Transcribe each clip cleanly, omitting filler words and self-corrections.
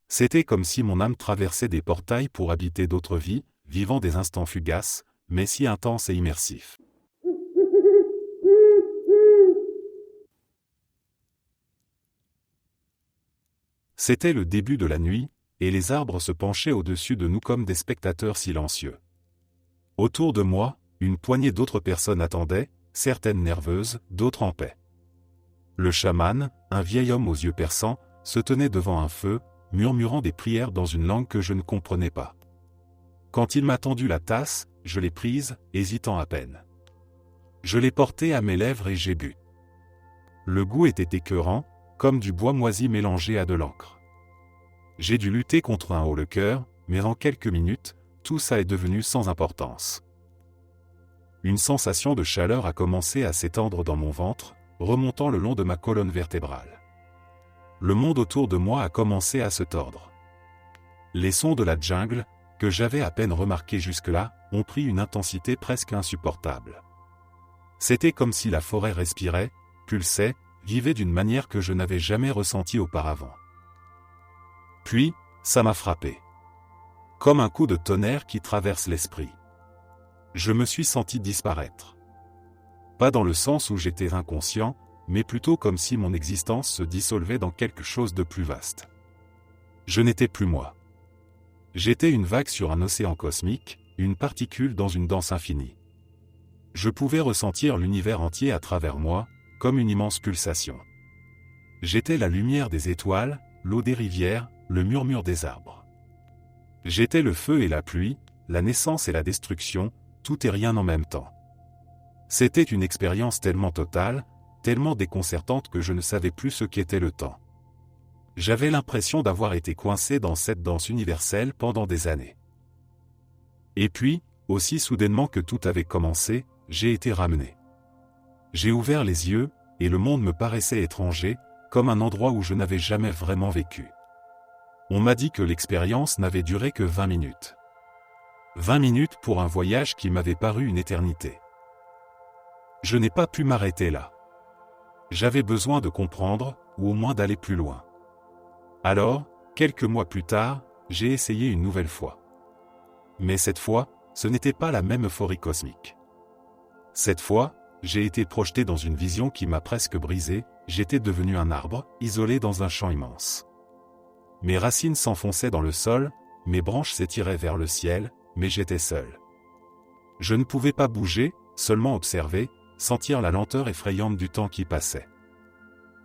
C'était comme si mon âme traversait des portails pour habiter d'autres vies, vivant des instants fugaces, mais si intenses et immersifs. C'était le début de la nuit, et les arbres se penchaient au-dessus de nous comme des spectateurs silencieux. Autour de moi, une poignée d'autres personnes attendaient, certaines nerveuses, d'autres en paix. Le chaman, un vieil homme aux yeux perçants, se tenait devant un feu, murmurant des prières dans une langue que je ne comprenais pas. Quand il m'a tendu la tasse, je l'ai prise, hésitant à peine. Je l'ai portée à mes lèvres et j'ai bu. Le goût était écœurant, comme du bois moisi mélangé à de l'encre. J'ai dû lutter contre un haut-le-cœur, mais en quelques minutes, tout ça est devenu sans importance. Une sensation de chaleur a commencé à s'étendre dans mon ventre, remontant le long de ma colonne vertébrale. Le monde autour de moi a commencé à se tordre. Les sons de la jungle, que j'avais à peine remarqués jusque-là, ont pris une intensité presque insupportable. C'était comme si la forêt respirait, pulsait, vivait d'une manière que je n'avais jamais ressentie auparavant. Puis, ça m'a frappé. Comme un coup de tonnerre qui traverse l'esprit. Je me suis senti disparaître. Pas dans le sens où j'étais inconscient, mais plutôt comme si mon existence se dissolvait dans quelque chose de plus vaste. Je n'étais plus moi. J'étais une vague sur un océan cosmique, une particule dans une danse infinie. Je pouvais ressentir l'univers entier à travers moi, comme une immense pulsation. J'étais la lumière des étoiles, l'eau des rivières, le murmure des arbres. J'étais le feu et la pluie, la naissance et la destruction, tout et rien en même temps. C'était une expérience tellement totale, tellement déconcertante que je ne savais plus ce qu'était le temps. J'avais l'impression d'avoir été coincé dans cette danse universelle pendant des années. Et puis, aussi soudainement que tout avait commencé, j'ai été ramené. J'ai ouvert les yeux, et le monde me paraissait étranger, comme un endroit où je n'avais jamais vraiment vécu. On m'a dit que l'expérience n'avait duré que 20 minutes. 20 minutes pour un voyage qui m'avait paru une éternité. Je n'ai pas pu m'arrêter là. J'avais besoin de comprendre, ou au moins d'aller plus loin. Alors, quelques mois plus tard, j'ai essayé une nouvelle fois. Mais cette fois, ce n'était pas la même euphorie cosmique. Cette fois, j'ai été projeté dans une vision qui m'a presque brisé, j'étais devenu un arbre, isolé dans un champ immense. Mes racines s'enfonçaient dans le sol, mes branches s'étiraient vers le ciel, mais j'étais seul. Je ne pouvais pas bouger, seulement observer, sentir la lenteur effrayante du temps qui passait.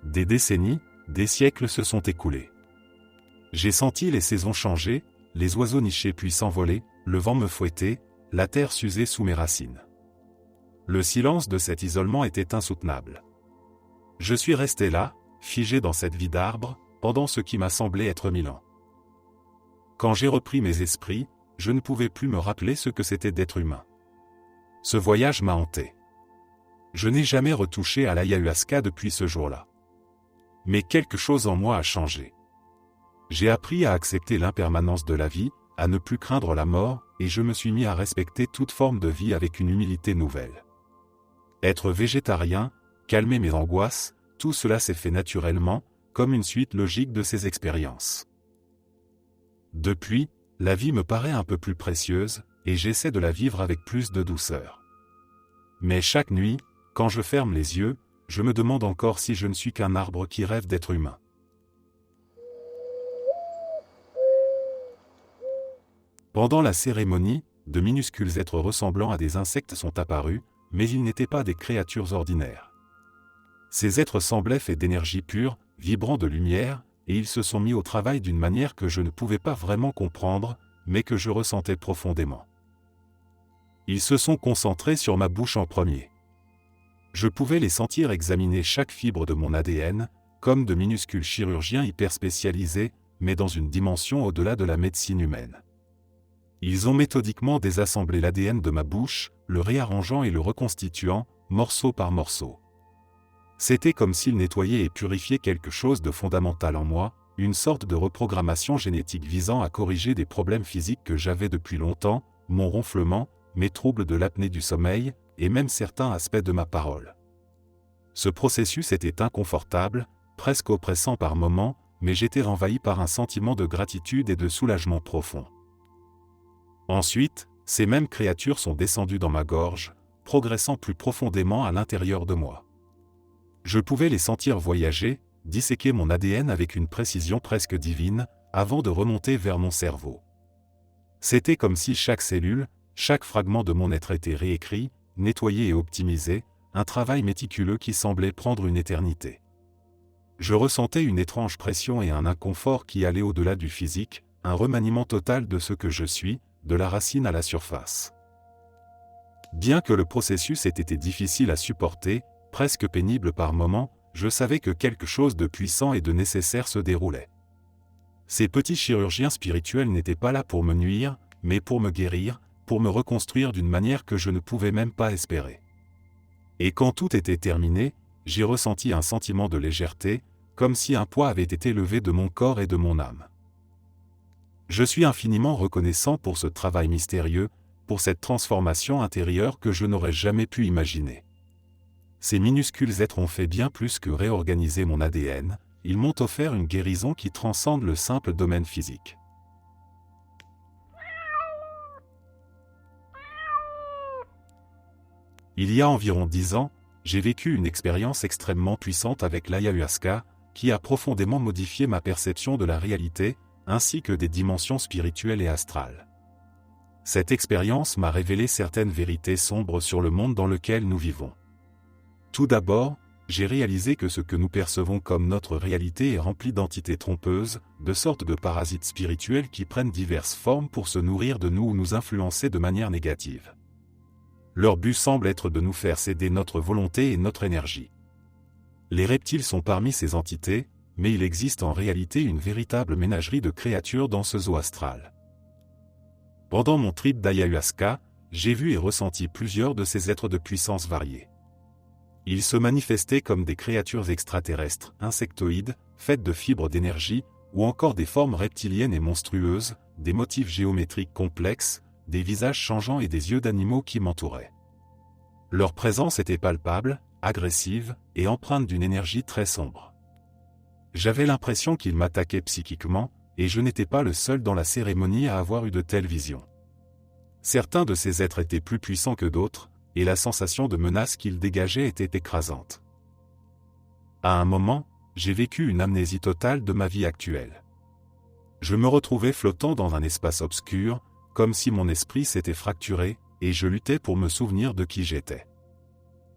Des décennies, des siècles se sont écoulés. J'ai senti les saisons changer, les oiseaux nicher puis s'envoler, le vent me fouetter, la terre s'user sous mes racines. Le silence de cet isolement était insoutenable. Je suis resté là, figé dans cette vie d'arbre, pendant ce qui m'a semblé être 1000 ans. Quand j'ai repris mes esprits, je ne pouvais plus me rappeler ce que c'était d'être humain. Ce voyage m'a hanté. Je n'ai jamais retouché à l'ayahuasca depuis ce jour-là. Mais quelque chose en moi a changé. J'ai appris à accepter l'impermanence de la vie, à ne plus craindre la mort, et je me suis mis à respecter toute forme de vie avec une humilité nouvelle. Être végétarien, calmer mes angoisses, tout cela s'est fait naturellement, comme une suite logique de ces expériences. Depuis, la vie me paraît un peu plus précieuse, et j'essaie de la vivre avec plus de douceur. Mais chaque nuit, quand je ferme les yeux, je me demande encore si je ne suis qu'un arbre qui rêve d'être humain. Pendant la cérémonie, de minuscules êtres ressemblant à des insectes sont apparus, mais ils n'étaient pas des créatures ordinaires. Ces êtres semblaient faits d'énergie pure, vibrant de lumière, et ils se sont mis au travail d'une manière que je ne pouvais pas vraiment comprendre, mais que je ressentais profondément. Ils se sont concentrés sur ma bouche en premier. Je pouvais les sentir examiner chaque fibre de mon ADN, comme de minuscules chirurgiens hyper spécialisés, mais dans une dimension au-delà de la médecine humaine. Ils ont méthodiquement désassemblé l'ADN de ma bouche, le réarrangeant et le reconstituant, morceau par morceau. C'était comme s'ils nettoyaient et purifiaient quelque chose de fondamental en moi, une sorte de reprogrammation génétique visant à corriger des problèmes physiques que j'avais depuis longtemps, mon ronflement, mes troubles de l'apnée du sommeil, et même certains aspects de ma parole. Ce processus était inconfortable, presque oppressant par moments, mais j'étais envahi par un sentiment de gratitude et de soulagement profond. Ensuite, ces mêmes créatures sont descendues dans ma gorge, progressant plus profondément à l'intérieur de moi. Je pouvais les sentir voyager, disséquer mon ADN avec une précision presque divine, avant de remonter vers mon cerveau. C'était comme si chaque cellule, chaque fragment de mon être était réécrit, nettoyé et optimisé, un travail méticuleux qui semblait prendre une éternité. Je ressentais une étrange pression et un inconfort qui allaient au-delà du physique, un remaniement total de ce que je suis, de la racine à la surface. Bien que le processus ait été difficile à supporter, presque pénible par moments, je savais que quelque chose de puissant et de nécessaire se déroulait. Ces petits chirurgiens spirituels n'étaient pas là pour me nuire, mais pour me guérir, pour me reconstruire d'une manière que je ne pouvais même pas espérer. Et quand tout était terminé, j'ai ressenti un sentiment de légèreté, comme si un poids avait été levé de mon corps et de mon âme. Je suis infiniment reconnaissant pour ce travail mystérieux, pour cette transformation intérieure que je n'aurais jamais pu imaginer. Ces minuscules êtres ont fait bien plus que réorganiser mon ADN, ils m'ont offert une guérison qui transcende le simple domaine physique. Il y a environ 10 ans, j'ai vécu une expérience extrêmement puissante avec l'ayahuasca, qui a profondément modifié ma perception de la réalité, ainsi que des dimensions spirituelles et astrales. Cette expérience m'a révélé certaines vérités sombres sur le monde dans lequel nous vivons. Tout d'abord, j'ai réalisé que ce que nous percevons comme notre réalité est rempli d'entités trompeuses, de sortes de parasites spirituels qui prennent diverses formes pour se nourrir de nous ou nous influencer de manière négative. Leur but semble être de nous faire céder notre volonté et notre énergie. Les reptiles sont parmi ces entités, mais il existe en réalité une véritable ménagerie de créatures dans ce zoo astral. Pendant mon trip d'ayahuasca, j'ai vu et ressenti plusieurs de ces êtres de puissance variée. Ils se manifestaient comme des créatures extraterrestres, insectoïdes, faites de fibres d'énergie, ou encore des formes reptiliennes et monstrueuses, des motifs géométriques complexes, des visages changeants et des yeux d'animaux qui m'entouraient. Leur présence était palpable, agressive, et empreinte d'une énergie très sombre. J'avais l'impression qu'ils m'attaquaient psychiquement, et je n'étais pas le seul dans la cérémonie à avoir eu de telles visions. Certains de ces êtres étaient plus puissants que d'autres, et la sensation de menace qu'ils dégageaient était écrasante. À un moment, j'ai vécu une amnésie totale de ma vie actuelle. Je me retrouvais flottant dans un espace obscur, comme si mon esprit s'était fracturé, et je luttais pour me souvenir de qui j'étais.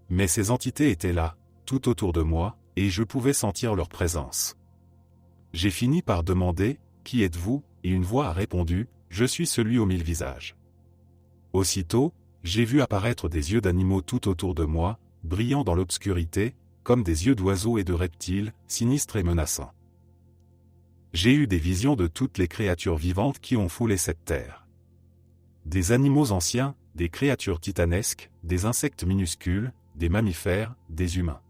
Mais ces entités étaient là, tout autour de moi, et je pouvais sentir leur présence. J'ai fini par demander « Qui êtes-vous » et une voix a répondu « Je suis celui aux 1000 visages ». Aussitôt, j'ai vu apparaître des yeux d'animaux tout autour de moi, brillant dans l'obscurité, comme des yeux d'oiseaux et de reptiles, sinistres et menaçants. J'ai eu des visions de toutes les créatures vivantes qui ont foulé cette terre. Des animaux anciens, des créatures titanesques, des insectes minuscules, des mammifères, des humains.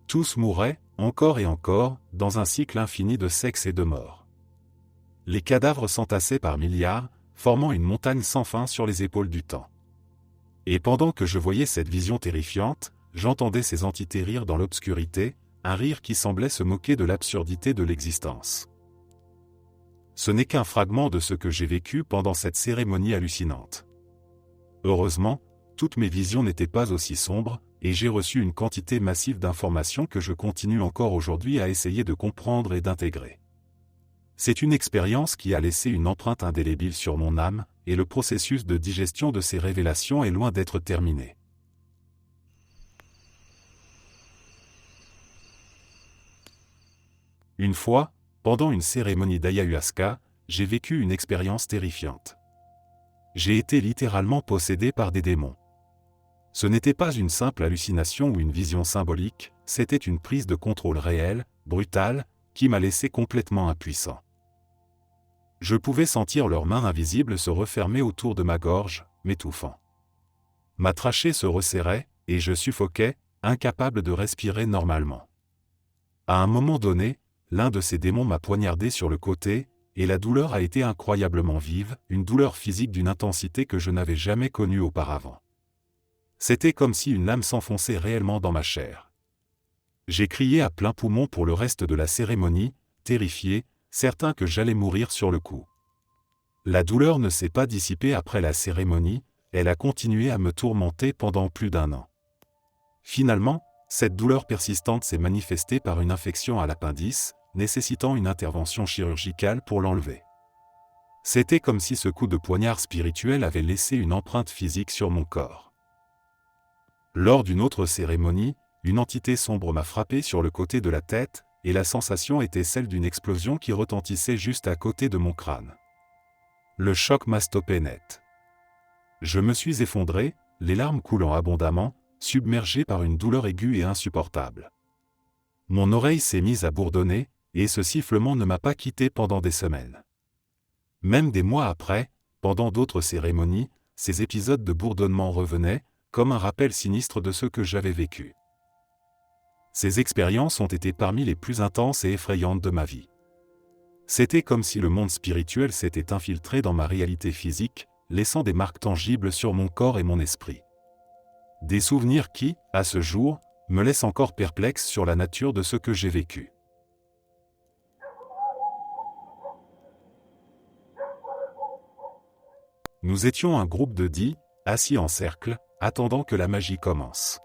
Tous mouraient, encore et encore, dans un cycle infini de sexe et de mort. Les cadavres s'entassaient par milliards, formant une montagne sans fin sur les épaules du temps. Et pendant que je voyais cette vision terrifiante, j'entendais ces entités rire dans l'obscurité, un rire qui semblait se moquer de l'absurdité de l'existence. Ce n'est qu'un fragment de ce que j'ai vécu pendant cette cérémonie hallucinante. Heureusement, toutes mes visions n'étaient pas aussi sombres, et j'ai reçu une quantité massive d'informations que je continue encore aujourd'hui à essayer de comprendre et d'intégrer. C'est une expérience qui a laissé une empreinte indélébile sur mon âme, et le processus de digestion de ces révélations est loin d'être terminé. Une fois, pendant une cérémonie d'ayahuasca, j'ai vécu une expérience terrifiante. J'ai été littéralement possédé par des démons. Ce n'était pas une simple hallucination ou une vision symbolique, c'était une prise de contrôle réelle, brutale, qui m'a laissé complètement impuissant. Je pouvais sentir leurs mains invisibles se refermer autour de ma gorge, m'étouffant. Ma trachée se resserrait, et je suffoquais, incapable de respirer normalement. À un moment donné, l'un de ces démons m'a poignardé sur le côté, et la douleur a été incroyablement vive, une douleur physique d'une intensité que je n'avais jamais connue auparavant. C'était comme si une lame s'enfonçait réellement dans ma chair. J'ai crié à plein poumon pour le reste de la cérémonie, terrifié, certain que j'allais mourir sur le coup. La douleur ne s'est pas dissipée après la cérémonie, elle a continué à me tourmenter pendant plus d'1 an. Finalement, cette douleur persistante s'est manifestée par une infection à l'appendice, nécessitant une intervention chirurgicale pour l'enlever. C'était comme si ce coup de poignard spirituel avait laissé une empreinte physique sur mon corps. Lors d'une autre cérémonie, une entité sombre m'a frappé sur le côté de la tête, et la sensation était celle d'une explosion qui retentissait juste à côté de mon crâne. Le choc m'a stoppé net. Je me suis effondré, les larmes coulant abondamment, submergé par une douleur aiguë et insupportable. Mon oreille s'est mise à bourdonner, et ce sifflement ne m'a pas quitté pendant des semaines. Même des mois après, pendant d'autres cérémonies, ces épisodes de bourdonnement revenaient, comme un rappel sinistre de ce que j'avais vécu. Ces expériences ont été parmi les plus intenses et effrayantes de ma vie. C'était comme si le monde spirituel s'était infiltré dans ma réalité physique, laissant des marques tangibles sur mon corps et mon esprit. Des souvenirs qui, à ce jour, me laissent encore perplexe sur la nature de ce que j'ai vécu. Nous étions un groupe de 10, assis en cercle, attendant que la magie commence.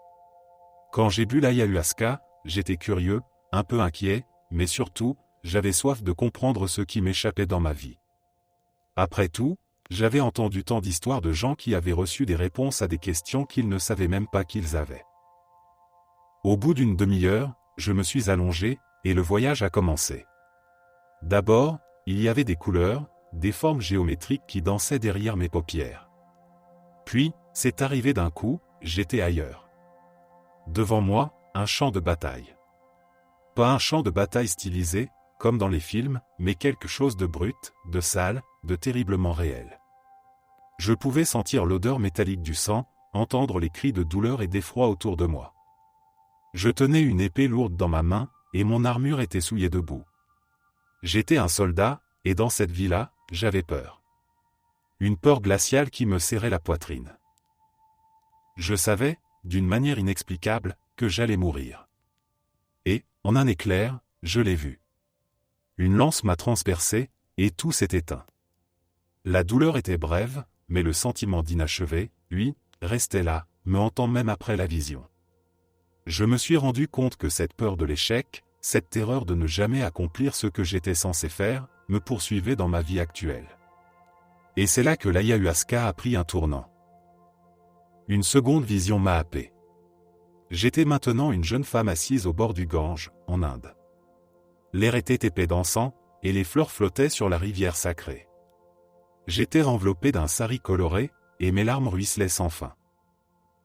Quand j'ai bu l'ayahuasca, j'étais curieux, un peu inquiet, mais surtout, j'avais soif de comprendre ce qui m'échappait dans ma vie. Après tout, j'avais entendu tant d'histoires de gens qui avaient reçu des réponses à des questions qu'ils ne savaient même pas qu'ils avaient. Au bout d'une demi-heure, je me suis allongé, et le voyage a commencé. D'abord, il y avait des couleurs, des formes géométriques qui dansaient derrière mes paupières. Puis, c'est arrivé d'un coup, j'étais ailleurs. Devant moi, un champ de bataille. Pas un champ de bataille stylisé, comme dans les films, mais quelque chose de brut, de sale, de terriblement réel. Je pouvais sentir l'odeur métallique du sang, entendre les cris de douleur et d'effroi autour de moi. Je tenais une épée lourde dans ma main, et mon armure était souillée de boue. J'étais un soldat, et dans cette vie-là, j'avais peur. Une peur glaciale qui me serrait la poitrine. Je savais, d'une manière inexplicable, que j'allais mourir. Et, en un éclair, je l'ai vu. Une lance m'a transpercé, et tout s'est éteint. La douleur était brève, mais le sentiment d'inachevé, lui, restait là, me hantant même après la vision. Je me suis rendu compte que cette peur de l'échec, cette terreur de ne jamais accomplir ce que j'étais censé faire, me poursuivait dans ma vie actuelle. Et c'est là que l'ayahuasca a pris un tournant. Une seconde vision m'a happé. J'étais maintenant une jeune femme assise au bord du Gange, en Inde. L'air était épais d'encens, et les fleurs flottaient sur la rivière sacrée. J'étais enveloppé d'un sari coloré, et mes larmes ruisselaient sans fin.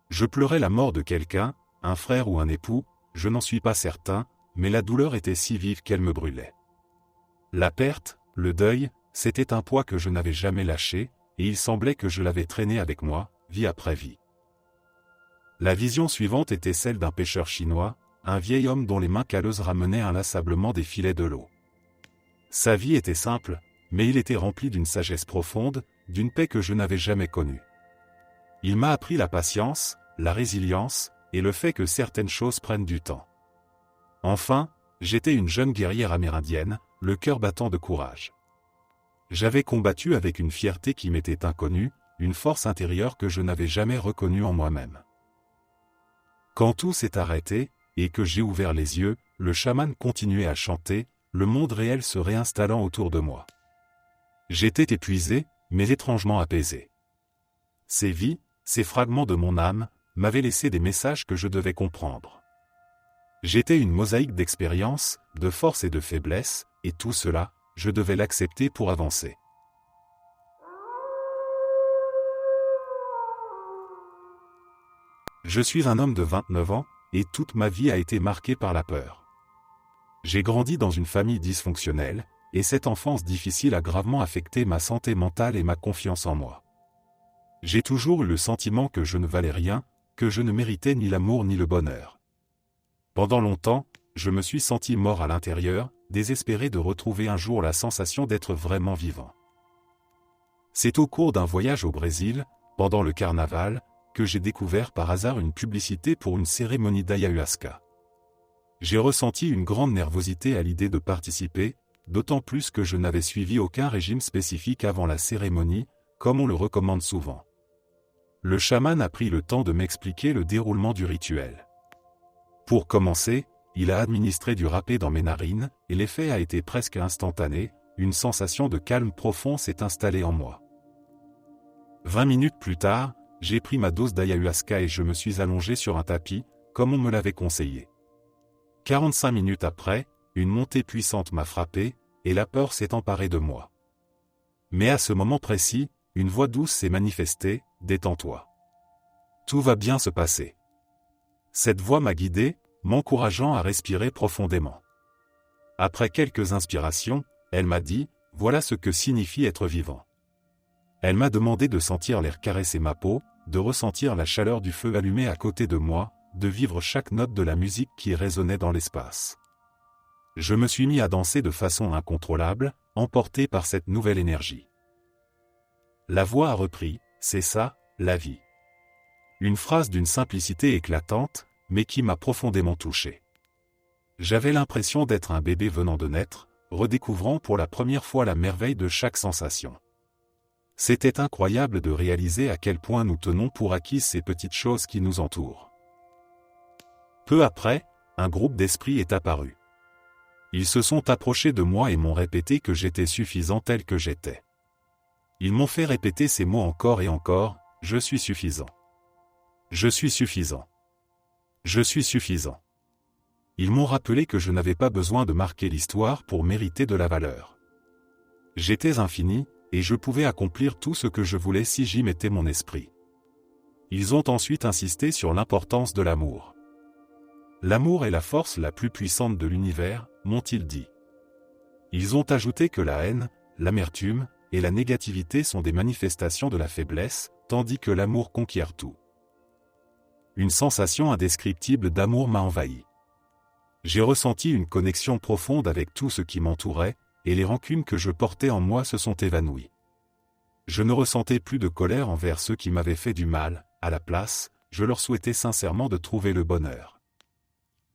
Je pleurais la mort de quelqu'un, un frère ou un époux, je n'en suis pas certain, mais la douleur était si vive qu'elle me brûlait. La perte, le deuil, c'était un poids que je n'avais jamais lâché, et il semblait que je l'avais traîné avec moi, vie après vie. La vision suivante était celle d'un pêcheur chinois, un vieil homme dont les mains calleuses ramenaient inlassablement des filets de l'eau. Sa vie était simple, mais il était rempli d'une sagesse profonde, d'une paix que je n'avais jamais connue. Il m'a appris la patience, la résilience, et le fait que certaines choses prennent du temps. Enfin, j'étais une jeune guerrière amérindienne, le cœur battant de courage. J'avais combattu avec une fierté qui m'était inconnue, une force intérieure que je n'avais jamais reconnue en moi-même. Quand tout s'est arrêté, et que j'ai ouvert les yeux, le chaman continuait à chanter, le monde réel se réinstallant autour de moi. J'étais épuisé, mais étrangement apaisé. Ces vies, ces fragments de mon âme, m'avaient laissé des messages que je devais comprendre. J'étais une mosaïque d'expériences, de force et de faiblesse, et tout cela, je devais l'accepter pour avancer. Je suis un homme de 29 ans, et toute ma vie a été marquée par la peur. J'ai grandi dans une famille dysfonctionnelle, et cette enfance difficile a gravement affecté ma santé mentale et ma confiance en moi. J'ai toujours eu le sentiment que je ne valais rien, que je ne méritais ni l'amour ni le bonheur. Pendant longtemps, je me suis senti mort à l'intérieur, désespéré de retrouver un jour la sensation d'être vraiment vivant. C'est au cours d'un voyage au Brésil, pendant le carnaval, que j'ai découvert par hasard une publicité pour une cérémonie d'ayahuasca. J'ai ressenti une grande nervosité à l'idée de participer, d'autant plus que je n'avais suivi aucun régime spécifique avant la cérémonie, comme on le recommande souvent. Le chaman a pris le temps de m'expliquer le déroulement du rituel. Pour commencer, il a administré du râpé dans mes narines, et l'effet a été presque instantané, une sensation de calme profond s'est installée en moi. 20 minutes plus tard, j'ai pris ma dose d'ayahuasca et je me suis allongé sur un tapis, comme on me l'avait conseillé. 45 minutes après, une montée puissante m'a frappé, et la peur s'est emparée de moi. Mais à ce moment précis, une voix douce s'est manifestée, « Détends-toi. Tout va bien se passer. » Cette voix m'a guidé, m'encourageant à respirer profondément. Après quelques inspirations, elle m'a dit, « Voilà ce que signifie être vivant. » Elle m'a demandé de sentir l'air caresser ma peau, de ressentir la chaleur du feu allumé à côté de moi, de vivre chaque note de la musique qui résonnait dans l'espace. Je me suis mis à danser de façon incontrôlable, emporté par cette nouvelle énergie. La voix a repris, « C'est ça, la vie. » Une phrase d'une simplicité éclatante, mais qui m'a profondément touché. J'avais l'impression d'être un bébé venant de naître, redécouvrant pour la première fois la merveille de chaque sensation. C'était incroyable de réaliser à quel point nous tenons pour acquises ces petites choses qui nous entourent. Peu après, un groupe d'esprits est apparu. Ils se sont approchés de moi et m'ont répété que j'étais suffisant tel que j'étais. Ils m'ont fait répéter ces mots encore et encore, « Je suis suffisant. Je suis suffisant. Je suis suffisant. » Ils m'ont rappelé que je n'avais pas besoin de marquer l'histoire pour mériter de la valeur. J'étais infini, et je pouvais accomplir tout ce que je voulais si j'y mettais mon esprit. Ils ont ensuite insisté sur l'importance de l'amour. L'amour est la force la plus puissante de l'univers, m'ont-ils dit. Ils ont ajouté que la haine, l'amertume et la négativité sont des manifestations de la faiblesse, tandis que l'amour conquiert tout. Une sensation indescriptible d'amour m'a envahi. J'ai ressenti une connexion profonde avec tout ce qui m'entourait, et les rancunes que je portais en moi se sont évanouies. Je ne ressentais plus de colère envers ceux qui m'avaient fait du mal, à la place, je leur souhaitais sincèrement de trouver le bonheur.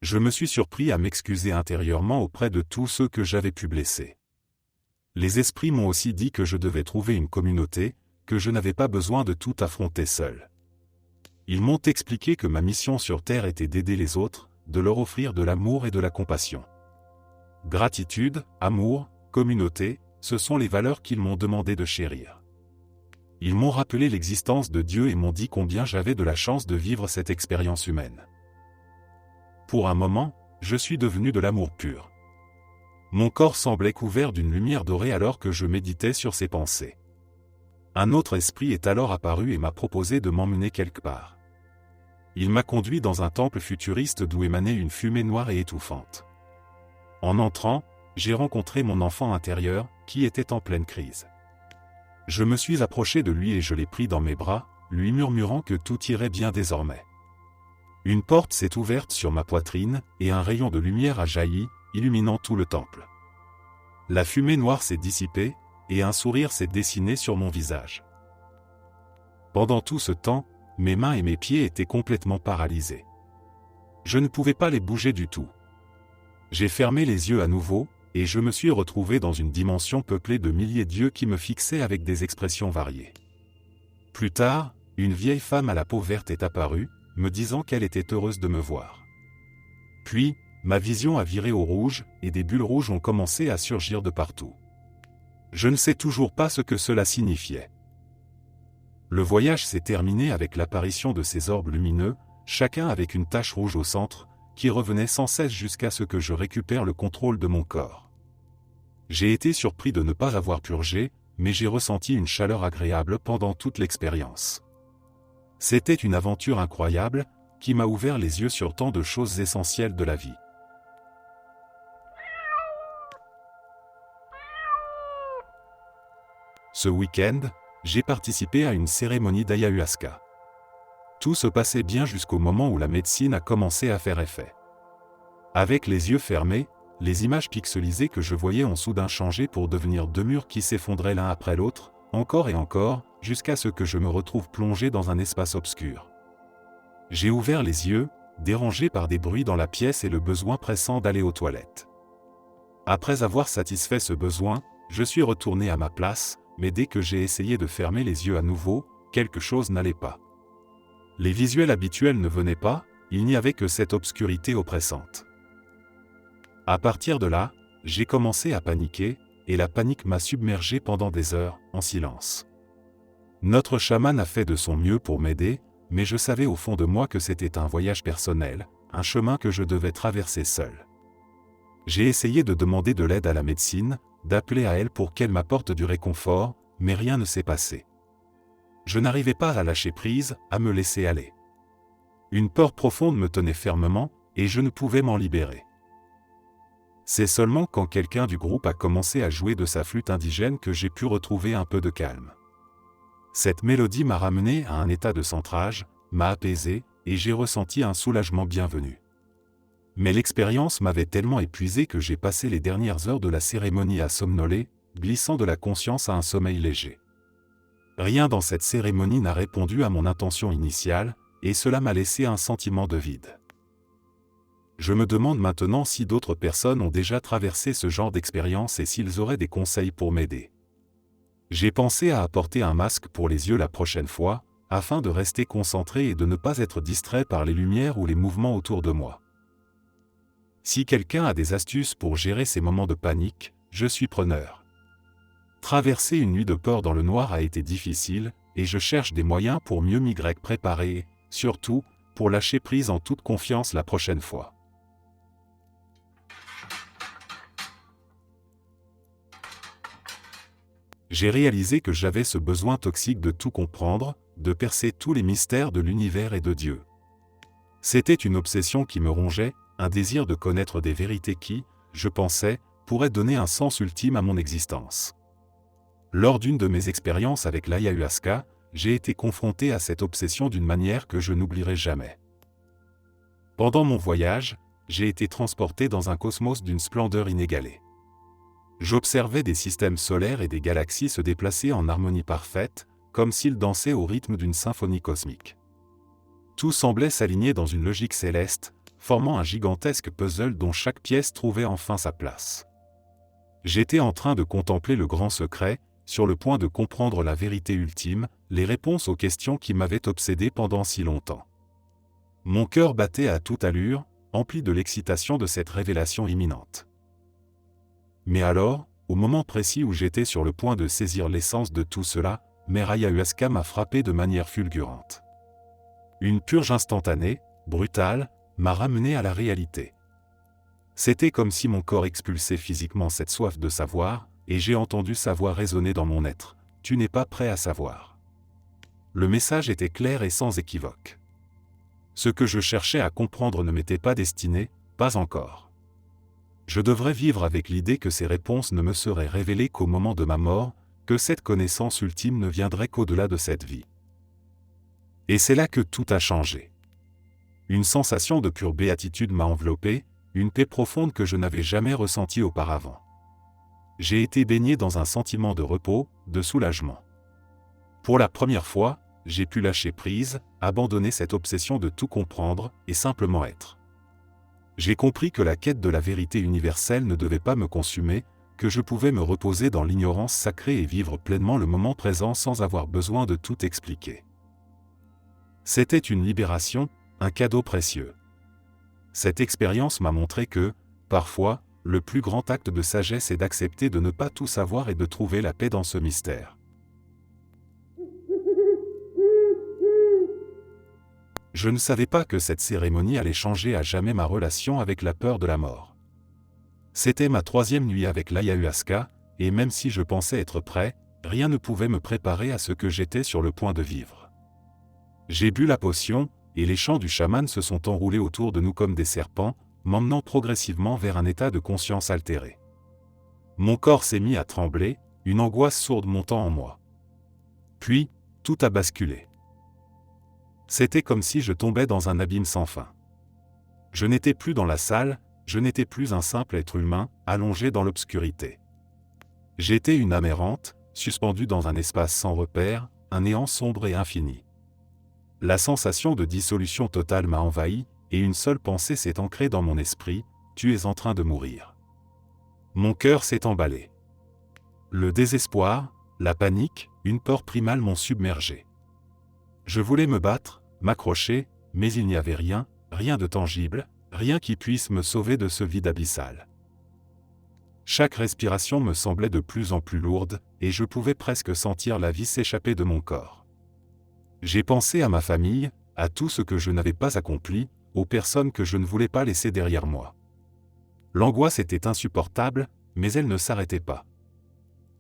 Je me suis surpris à m'excuser intérieurement auprès de tous ceux que j'avais pu blesser. Les esprits m'ont aussi dit que je devais trouver une communauté, que je n'avais pas besoin de tout affronter seul. Ils m'ont expliqué que ma mission sur Terre était d'aider les autres, de leur offrir de l'amour et de la compassion. Gratitude, amour, communauté, ce sont les valeurs qu'ils m'ont demandé de chérir. Ils m'ont rappelé l'existence de Dieu et m'ont dit combien j'avais de la chance de vivre cette expérience humaine. Pour un moment, je suis devenu de l'amour pur. Mon corps semblait couvert d'une lumière dorée alors que je méditais sur ces pensées. Un autre esprit est alors apparu et m'a proposé de m'emmener quelque part. Il m'a conduit dans un temple futuriste d'où émanait une fumée noire et étouffante. En entrant, j'ai rencontré mon enfant intérieur, qui était en pleine crise. Je me suis approché de lui et je l'ai pris dans mes bras, lui murmurant que tout irait bien désormais. Une porte s'est ouverte sur ma poitrine, et un rayon de lumière a jailli, illuminant tout le temple. La fumée noire s'est dissipée, et un sourire s'est dessiné sur mon visage. Pendant tout ce temps, mes mains et mes pieds étaient complètement paralysés. Je ne pouvais pas les bouger du tout. J'ai fermé les yeux à nouveau, et je me suis retrouvé dans une dimension peuplée de milliers d'yeux qui me fixaient avec des expressions variées. Plus tard, une vieille femme à la peau verte est apparue, me disant qu'elle était heureuse de me voir. Puis, ma vision a viré au rouge, et des bulles rouges ont commencé à surgir de partout. Je ne sais toujours pas ce que cela signifiait. Le voyage s'est terminé avec l'apparition de ces orbes lumineux, chacun avec une tache rouge au centre, qui revenait sans cesse jusqu'à ce que je récupère le contrôle de mon corps. J'ai été surpris de ne pas avoir purgé, mais j'ai ressenti une chaleur agréable pendant toute l'expérience. C'était une aventure incroyable, qui m'a ouvert les yeux sur tant de choses essentielles de la vie. Ce week-end, j'ai participé à une cérémonie d'ayahuasca. Tout se passait bien jusqu'au moment où la médecine a commencé à faire effet. Avec les yeux fermés, les images pixelisées que je voyais ont soudain changé pour devenir deux murs qui s'effondraient l'un après l'autre, encore et encore, jusqu'à ce que je me retrouve plongé dans un espace obscur. J'ai ouvert les yeux, dérangé par des bruits dans la pièce et le besoin pressant d'aller aux toilettes. Après avoir satisfait ce besoin, je suis retourné à ma place, mais dès que j'ai essayé de fermer les yeux à nouveau, quelque chose n'allait pas. Les visuels habituels ne venaient pas, il n'y avait que cette obscurité oppressante. À partir de là, j'ai commencé à paniquer, et la panique m'a submergé pendant des heures, en silence. Notre chaman a fait de son mieux pour m'aider, mais je savais au fond de moi que c'était un voyage personnel, un chemin que je devais traverser seul. J'ai essayé de demander de l'aide à la médecine, d'appeler à elle pour qu'elle m'apporte du réconfort, mais rien ne s'est passé. Je n'arrivais pas à lâcher prise, à me laisser aller. Une peur profonde me tenait fermement, et je ne pouvais m'en libérer. C'est seulement quand quelqu'un du groupe a commencé à jouer de sa flûte indigène que j'ai pu retrouver un peu de calme. Cette mélodie m'a ramené à un état de centrage, m'a apaisé, et j'ai ressenti un soulagement bienvenu. Mais l'expérience m'avait tellement épuisé que j'ai passé les dernières heures de la cérémonie à somnoler, glissant de la conscience à un sommeil léger. Rien dans cette cérémonie n'a répondu à mon intention initiale, et cela m'a laissé un sentiment de vide. Je me demande maintenant si d'autres personnes ont déjà traversé ce genre d'expérience et s'ils auraient des conseils pour m'aider. J'ai pensé à apporter un masque pour les yeux la prochaine fois, afin de rester concentré et de ne pas être distrait par les lumières ou les mouvements autour de moi. Si quelqu'un a des astuces pour gérer ces moments de panique, je suis preneur. Traverser une nuit de peur dans le noir a été difficile, et je cherche des moyens pour mieux m'y préparer et, surtout, pour lâcher prise en toute confiance la prochaine fois. J'ai réalisé que j'avais ce besoin toxique de tout comprendre, de percer tous les mystères de l'univers et de Dieu. C'était une obsession qui me rongeait, un désir de connaître des vérités qui, je pensais, pourraient donner un sens ultime à mon existence. Lors d'une de mes expériences avec l'ayahuasca, j'ai été confronté à cette obsession d'une manière que je n'oublierai jamais. Pendant mon voyage, j'ai été transporté dans un cosmos d'une splendeur inégalée. J'observais des systèmes solaires et des galaxies se déplacer en harmonie parfaite, comme s'ils dansaient au rythme d'une symphonie cosmique. Tout semblait s'aligner dans une logique céleste, formant un gigantesque puzzle dont chaque pièce trouvait enfin sa place. J'étais en train de contempler le grand secret, sur le point de comprendre la vérité ultime, les réponses aux questions qui m'avaient obsédé pendant si longtemps. Mon cœur battait à toute allure, empli de l'excitation de cette révélation imminente. Mais alors, au moment précis où j'étais sur le point de saisir l'essence de tout cela, Mère Ayahuasca m'a frappé de manière fulgurante. Une purge instantanée, brutale, m'a ramené à la réalité. C'était comme si mon corps expulsait physiquement cette soif de savoir, et j'ai entendu sa voix résonner dans mon être. « Tu n'es pas prêt à savoir. » Le message était clair et sans équivoque. Ce que je cherchais à comprendre ne m'était pas destiné, pas encore. Je devrais vivre avec l'idée que ces réponses ne me seraient révélées qu'au moment de ma mort, que cette connaissance ultime ne viendrait qu'au-delà de cette vie. Et c'est là que tout a changé. Une sensation de pure béatitude m'a enveloppé, une paix profonde que je n'avais jamais ressentie auparavant. J'ai été baigné dans un sentiment de repos, de soulagement. Pour la première fois, j'ai pu lâcher prise, abandonner cette obsession de tout comprendre, et simplement être. J'ai compris que la quête de la vérité universelle ne devait pas me consumer, que je pouvais me reposer dans l'ignorance sacrée et vivre pleinement le moment présent sans avoir besoin de tout expliquer. C'était une libération, un cadeau précieux. Cette expérience m'a montré que, parfois, le plus grand acte de sagesse est d'accepter de ne pas tout savoir et de trouver la paix dans ce mystère. Je ne savais pas que cette cérémonie allait changer à jamais ma relation avec la peur de la mort. C'était ma 3e nuit avec l'ayahuasca, et même si je pensais être prêt, rien ne pouvait me préparer à ce que j'étais sur le point de vivre. J'ai bu la potion, et les chants du chaman se sont enroulés autour de nous comme des serpents, m'emmenant progressivement vers un état de conscience altéré. Mon corps s'est mis à trembler, une angoisse sourde montant en moi. Puis, tout a basculé. C'était comme si je tombais dans un abîme sans fin. Je n'étais plus dans la salle, je n'étais plus un simple être humain, allongé dans l'obscurité. J'étais une âme errante, suspendue dans un espace sans repère, un néant sombre et infini. La sensation de dissolution totale m'a envahi, et une seule pensée s'est ancrée dans mon esprit, « Tu es en train de mourir. » Mon cœur s'est emballé. Le désespoir, la panique, une peur primale m'ont submergé. Je voulais me battre, m'accrocher, mais il n'y avait rien, rien de tangible, rien qui puisse me sauver de ce vide abyssal. Chaque respiration me semblait de plus en plus lourde, et je pouvais presque sentir la vie s'échapper de mon corps. J'ai pensé à ma famille, à tout ce que je n'avais pas accompli, aux personnes que je ne voulais pas laisser derrière moi. L'angoisse était insupportable, mais elle ne s'arrêtait pas.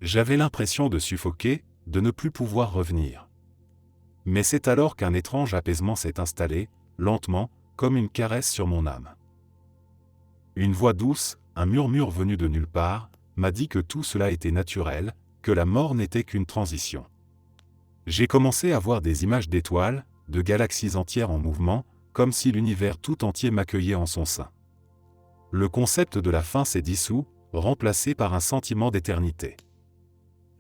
J'avais l'impression de suffoquer, de ne plus pouvoir revenir. Mais c'est alors qu'un étrange apaisement s'est installé, lentement, comme une caresse sur mon âme. Une voix douce, un murmure venu de nulle part, m'a dit que tout cela était naturel, que la mort n'était qu'une transition. J'ai commencé à voir des images d'étoiles, de galaxies entières en mouvement, comme si l'univers tout entier m'accueillait en son sein. Le concept de la fin s'est dissous, remplacé par un sentiment d'éternité.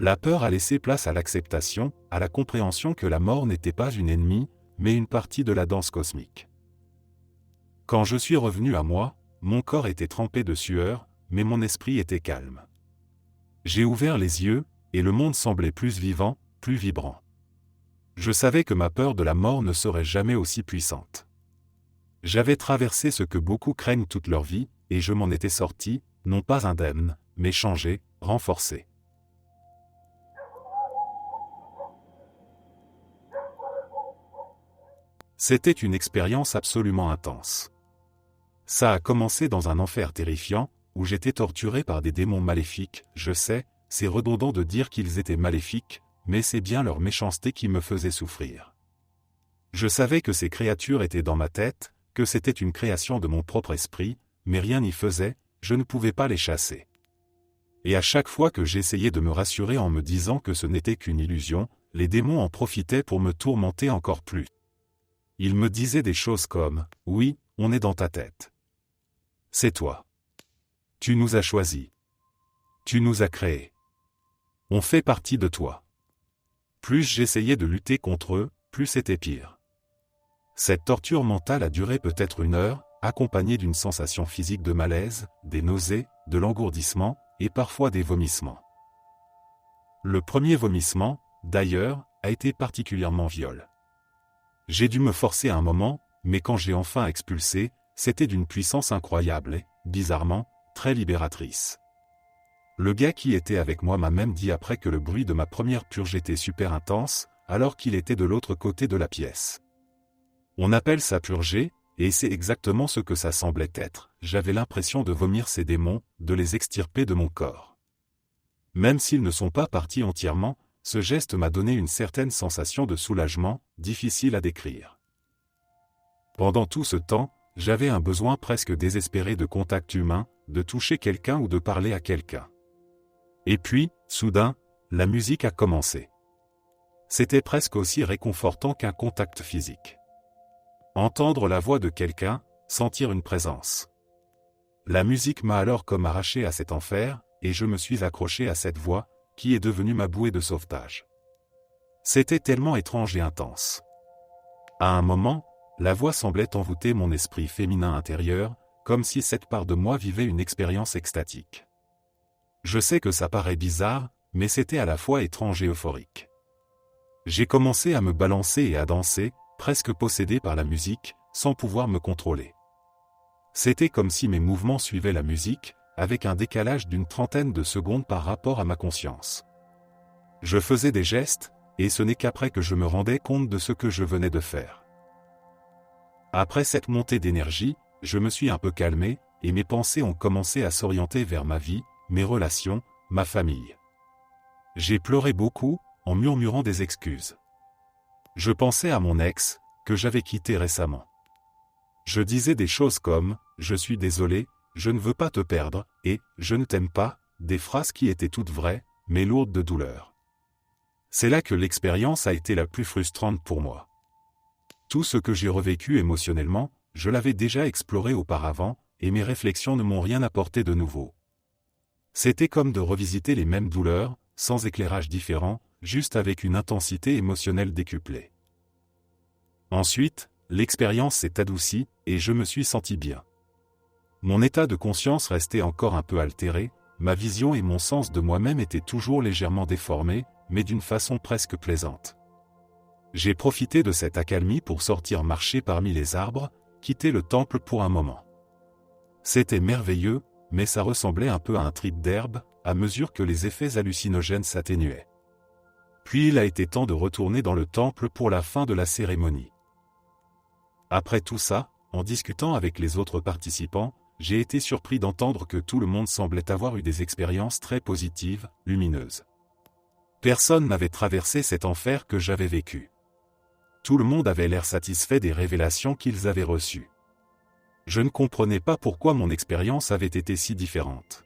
La peur a laissé place à l'acceptation, à la compréhension que la mort n'était pas une ennemie, mais une partie de la danse cosmique. Quand je suis revenu à moi, mon corps était trempé de sueur, mais mon esprit était calme. J'ai ouvert les yeux, et le monde semblait plus vivant, plus vibrant. Je savais que ma peur de la mort ne serait jamais aussi puissante. J'avais traversé ce que beaucoup craignent toute leur vie, et je m'en étais sorti, non pas indemne, mais changé, renforcé. C'était une expérience absolument intense. Ça a commencé dans un enfer terrifiant, où j'étais torturé par des démons maléfiques. Je sais, c'est redondant de dire qu'ils étaient maléfiques, mais c'est bien leur méchanceté qui me faisait souffrir. Je savais que ces créatures étaient dans ma tête, que c'était une création de mon propre esprit, mais rien n'y faisait, je ne pouvais pas les chasser. Et à chaque fois que j'essayais de me rassurer en me disant que ce n'était qu'une illusion, les démons en profitaient pour me tourmenter encore plus. Ils me disaient des choses comme « Oui, on est dans ta tête. C'est toi. Tu nous as choisis. Tu nous as créés. On fait partie de toi. » Plus j'essayais de lutter contre eux, plus c'était pire. Cette torture mentale a duré peut-être 1 heure, accompagnée d'une sensation physique de malaise, des nausées, de l'engourdissement, et parfois des vomissements. Le premier vomissement, d'ailleurs, a été particulièrement violent. J'ai dû me forcer un moment, mais quand j'ai enfin expulsé, c'était d'une puissance incroyable et, bizarrement, très libératrice. Le gars qui était avec moi m'a même dit après que le bruit de ma première purge était super intense, alors qu'il était de l'autre côté de la pièce. On appelle ça purger, et c'est exactement ce que ça semblait être. J'avais l'impression de vomir ces démons, de les extirper de mon corps. Même s'ils ne sont pas partis entièrement, ce geste m'a donné une certaine sensation de soulagement, difficile à décrire. Pendant tout ce temps, j'avais un besoin presque désespéré de contact humain, de toucher quelqu'un ou de parler à quelqu'un. Et puis, soudain, la musique a commencé. C'était presque aussi réconfortant qu'un contact physique. Entendre la voix de quelqu'un, sentir une présence. La musique m'a alors comme arraché à cet enfer, et je me suis accroché à cette voix, qui est devenue ma bouée de sauvetage. C'était tellement étrange et intense. À un moment, la voix semblait envoûter mon esprit féminin intérieur, comme si cette part de moi vivait une expérience extatique. Je sais que ça paraît bizarre, mais c'était à la fois étrange et euphorique. J'ai commencé à me balancer et à danser, presque possédé par la musique, sans pouvoir me contrôler. C'était comme si mes mouvements suivaient la musique, avec un décalage d'une 30aine de secondes par rapport à ma conscience. Je faisais des gestes, et ce n'est qu'après que je me rendais compte de ce que je venais de faire. Après cette montée d'énergie, je me suis un peu calmé, et mes pensées ont commencé à s'orienter vers ma vie, mes relations, ma famille. J'ai pleuré beaucoup, en murmurant des excuses. Je pensais à mon ex, que j'avais quitté récemment. Je disais des choses comme « Je suis désolé, je ne veux pas te perdre » et « Je ne t'aime pas », des phrases qui étaient toutes vraies, mais lourdes de douleur. C'est là que l'expérience a été la plus frustrante pour moi. Tout ce que j'ai revécu émotionnellement, je l'avais déjà exploré auparavant, et mes réflexions ne m'ont rien apporté de nouveau. C'était comme de revisiter les mêmes douleurs, sans éclairage différent, juste avec une intensité émotionnelle décuplée. Ensuite, l'expérience s'est adoucie, et je me suis senti bien. Mon état de conscience restait encore un peu altéré, ma vision et mon sens de moi-même étaient toujours légèrement déformés, mais d'une façon presque plaisante. J'ai profité de cette accalmie pour sortir marcher parmi les arbres, quitter le temple pour un moment. C'était merveilleux, mais ça ressemblait un peu à un trip d'herbe, à mesure que les effets hallucinogènes s'atténuaient. Puis il a été temps de retourner dans le temple pour la fin de la cérémonie. Après tout ça, en discutant avec les autres participants, j'ai été surpris d'entendre que tout le monde semblait avoir eu des expériences très positives, lumineuses. Personne n'avait traversé cet enfer que j'avais vécu. Tout le monde avait l'air satisfait des révélations qu'ils avaient reçues. Je ne comprenais pas pourquoi mon expérience avait été si différente.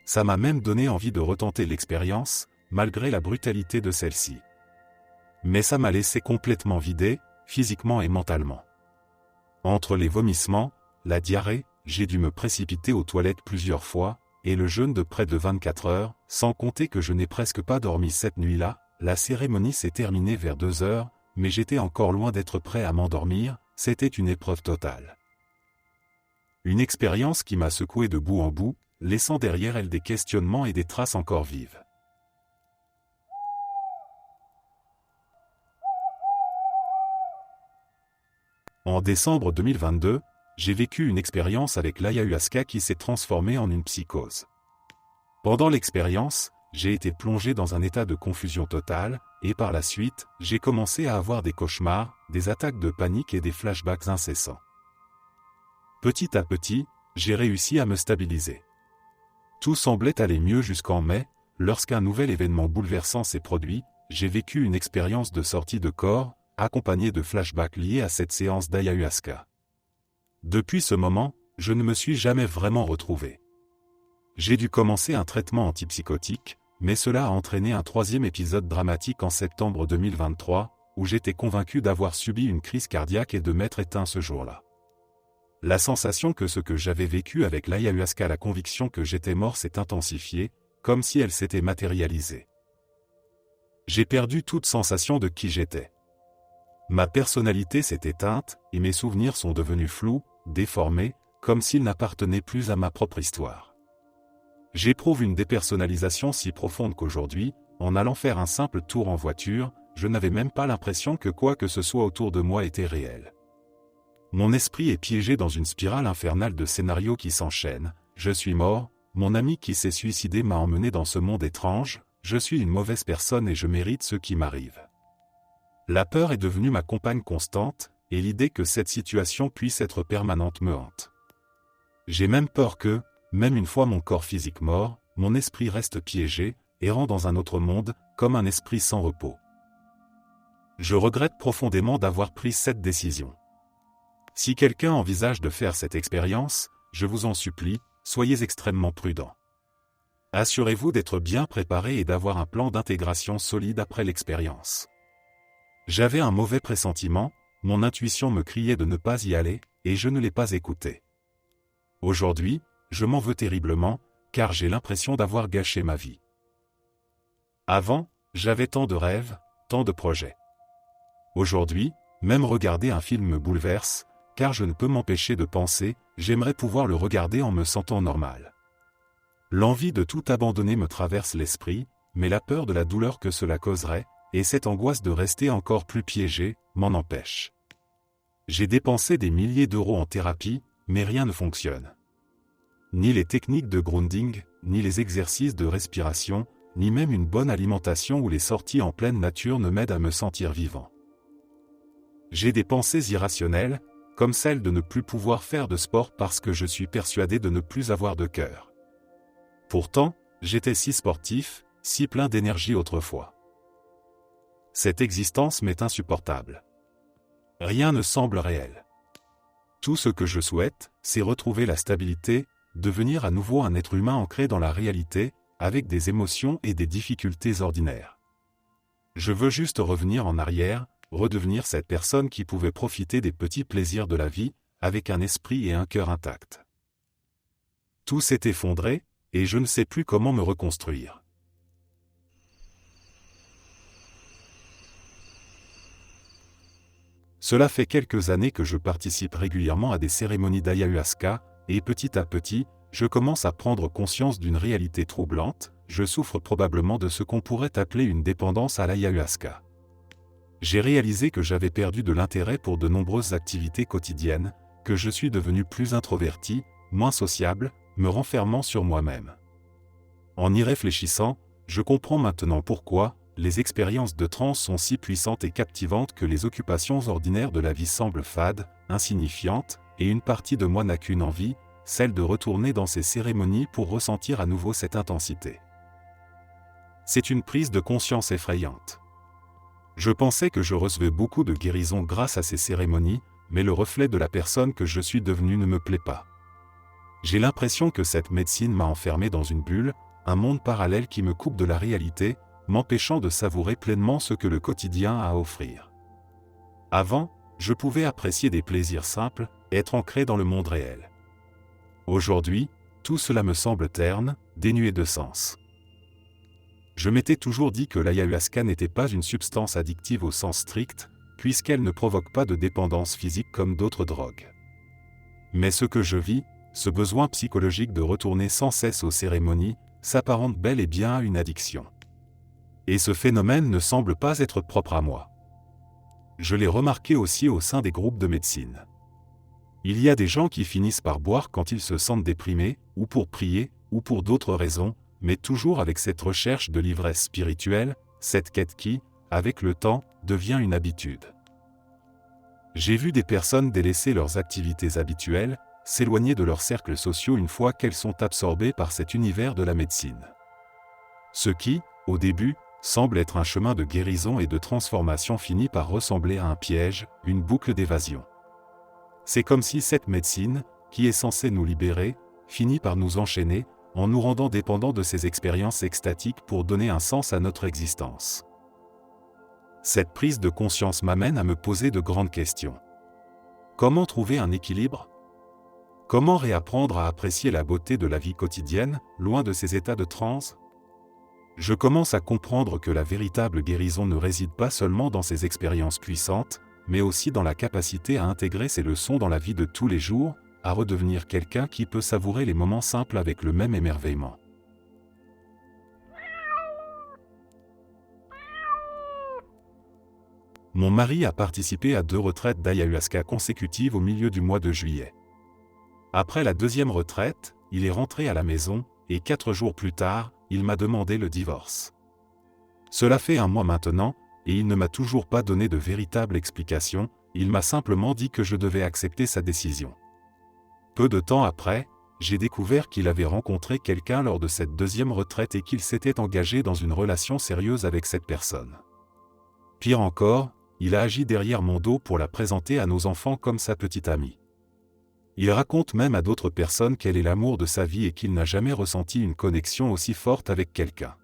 Ça m'a même donné envie de retenter l'expérience, malgré la brutalité de celle-ci. Mais ça m'a laissé complètement vidé, physiquement et mentalement. Entre les vomissements, la diarrhée, j'ai dû me précipiter aux toilettes plusieurs fois, et le jeûne de près de 24 heures, sans compter que je n'ai presque pas dormi cette nuit-là. La cérémonie s'est terminée vers 2 heures, mais j'étais encore loin d'être prêt à m'endormir, c'était une épreuve totale. Une expérience qui m'a secoué de bout en bout, laissant derrière elle des questionnements et des traces encore vives. En décembre 2022, j'ai vécu une expérience avec l'ayahuasca qui s'est transformée en une psychose. Pendant l'expérience, j'ai été plongé dans un état de confusion totale, et par la suite, j'ai commencé à avoir des cauchemars, des attaques de panique et des flashbacks incessants. Petit à petit, j'ai réussi à me stabiliser. Tout semblait aller mieux jusqu'en mai, lorsqu'un nouvel événement bouleversant s'est produit, j'ai vécu une expérience de sortie de corps, accompagnée de flashbacks liés à cette séance d'ayahuasca. Depuis ce moment, je ne me suis jamais vraiment retrouvé. J'ai dû commencer un traitement antipsychotique, mais cela a entraîné un 3e épisode dramatique en septembre 2023, où j'étais convaincu d'avoir subi une crise cardiaque et de m'être éteint ce jour-là. La sensation que ce que j'avais vécu avec l'ayahuasca, la conviction que j'étais mort s'est intensifiée, comme si elle s'était matérialisée. J'ai perdu toute sensation de qui j'étais. Ma personnalité s'est éteinte, et mes souvenirs sont devenus flous, déformés, comme s'ils n'appartenaient plus à ma propre histoire. J'éprouve une dépersonnalisation si profonde qu'aujourd'hui, en allant faire un simple tour en voiture, je n'avais même pas l'impression que quoi que ce soit autour de moi était réel. Mon esprit est piégé dans une spirale infernale de scénarios qui s'enchaînent. Je suis mort, mon ami qui s'est suicidé m'a emmené dans ce monde étrange, je suis une mauvaise personne et je mérite ce qui m'arrive. La peur est devenue ma compagne constante, et l'idée que cette situation puisse être permanente me hante. J'ai même peur que, même une fois mon corps physique mort, mon esprit reste piégé, errant dans un autre monde, comme un esprit sans repos. Je regrette profondément d'avoir pris cette décision. Si quelqu'un envisage de faire cette expérience, je vous en supplie, soyez extrêmement prudent. Assurez-vous d'être bien préparé et d'avoir un plan d'intégration solide après l'expérience. J'avais un mauvais pressentiment, mon intuition me criait de ne pas y aller, et je ne l'ai pas écouté. Aujourd'hui, je m'en veux terriblement, car j'ai l'impression d'avoir gâché ma vie. Avant, j'avais tant de rêves, tant de projets. Aujourd'hui, même regarder un film me bouleverse, car je ne peux m'empêcher de penser, j'aimerais pouvoir le regarder en me sentant normal. L'envie de tout abandonner me traverse l'esprit, mais la peur de la douleur que cela causerait, et cette angoisse de rester encore plus piégé, m'en empêche. J'ai dépensé des milliers d'euros en thérapie, mais rien ne fonctionne. Ni les techniques de grounding, ni les exercices de respiration, ni même une bonne alimentation ou les sorties en pleine nature ne m'aident à me sentir vivant. J'ai des pensées irrationnelles, comme celle de ne plus pouvoir faire de sport parce que je suis persuadé de ne plus avoir de cœur. Pourtant, j'étais si sportif, si plein d'énergie autrefois. Cette existence m'est insupportable. Rien ne semble réel. Tout ce que je souhaite, c'est retrouver la stabilité, devenir à nouveau un être humain ancré dans la réalité, avec des émotions et des difficultés ordinaires. Je veux juste revenir en arrière, redevenir cette personne qui pouvait profiter des petits plaisirs de la vie, avec un esprit et un cœur intacts. Tout s'est effondré, et je ne sais plus comment me reconstruire. Cela fait quelques années que je participe régulièrement à des cérémonies d'ayahuasca, et petit à petit, je commence à prendre conscience d'une réalité troublante, je souffre probablement de ce qu'on pourrait appeler une dépendance à l'ayahuasca. J'ai réalisé que j'avais perdu de l'intérêt pour de nombreuses activités quotidiennes, que je suis devenu plus introverti, moins sociable, me renfermant sur moi-même. En y réfléchissant, je comprends maintenant pourquoi les expériences de transe sont si puissantes et captivantes que les occupations ordinaires de la vie semblent fades, insignifiantes, et une partie de moi n'a qu'une envie, celle de retourner dans ces cérémonies pour ressentir à nouveau cette intensité. C'est une prise de conscience effrayante. Je pensais que je recevais beaucoup de guérison grâce à ces cérémonies, mais le reflet de la personne que je suis devenu ne me plaît pas. J'ai l'impression que cette médecine m'a enfermé dans une bulle, un monde parallèle qui me coupe de la réalité, m'empêchant de savourer pleinement ce que le quotidien a à offrir. Avant, je pouvais apprécier des plaisirs simples, être ancré dans le monde réel. Aujourd'hui, tout cela me semble terne, dénué de sens. Je m'étais toujours dit que l'ayahuasca n'était pas une substance addictive au sens strict, puisqu'elle ne provoque pas de dépendance physique comme d'autres drogues. Mais ce que je vis, ce besoin psychologique de retourner sans cesse aux cérémonies, s'apparente bel et bien à une addiction. Et ce phénomène ne semble pas être propre à moi. Je l'ai remarqué aussi au sein des groupes de médecine. Il y a des gens qui finissent par boire quand ils se sentent déprimés, ou pour prier, ou pour d'autres raisons, mais toujours avec cette recherche de l'ivresse spirituelle, cette quête qui, avec le temps, devient une habitude. J'ai vu des personnes délaisser leurs activités habituelles, s'éloigner de leurs cercles sociaux une fois qu'elles sont absorbées par cet univers de la médecine. Ce qui, au début, semble être un chemin de guérison et de transformation finit par ressembler à un piège, une boucle d'évasion. C'est comme si cette médecine, qui est censée nous libérer, finit par nous enchaîner, en nous rendant dépendants de ces expériences extatiques pour donner un sens à notre existence. Cette prise de conscience m'amène à me poser de grandes questions. Comment trouver un équilibre ? Comment réapprendre à apprécier la beauté de la vie quotidienne, loin de ces états de transe ? Je commence à comprendre que la véritable guérison ne réside pas seulement dans ces expériences puissantes, mais aussi dans la capacité à intégrer ces leçons dans la vie de tous les jours, à redevenir quelqu'un qui peut savourer les moments simples avec le même émerveillement. Mon mari a participé à 2 retraites d'ayahuasca consécutives au milieu du mois de juillet. Après la 2e retraite, il est rentré à la maison, et 4 jours plus tard, il m'a demandé le divorce. Cela fait 1 mois maintenant, et il ne m'a toujours pas donné de véritable explication, il m'a simplement dit que je devais accepter sa décision. Peu de temps après, j'ai découvert qu'il avait rencontré quelqu'un lors de cette 2e retraite et qu'il s'était engagé dans une relation sérieuse avec cette personne. Pire encore, il a agi derrière mon dos pour la présenter à nos enfants comme sa petite amie. Il raconte même à d'autres personnes quel est l'amour de sa vie et qu'il n'a jamais ressenti une connexion aussi forte avec quelqu'un.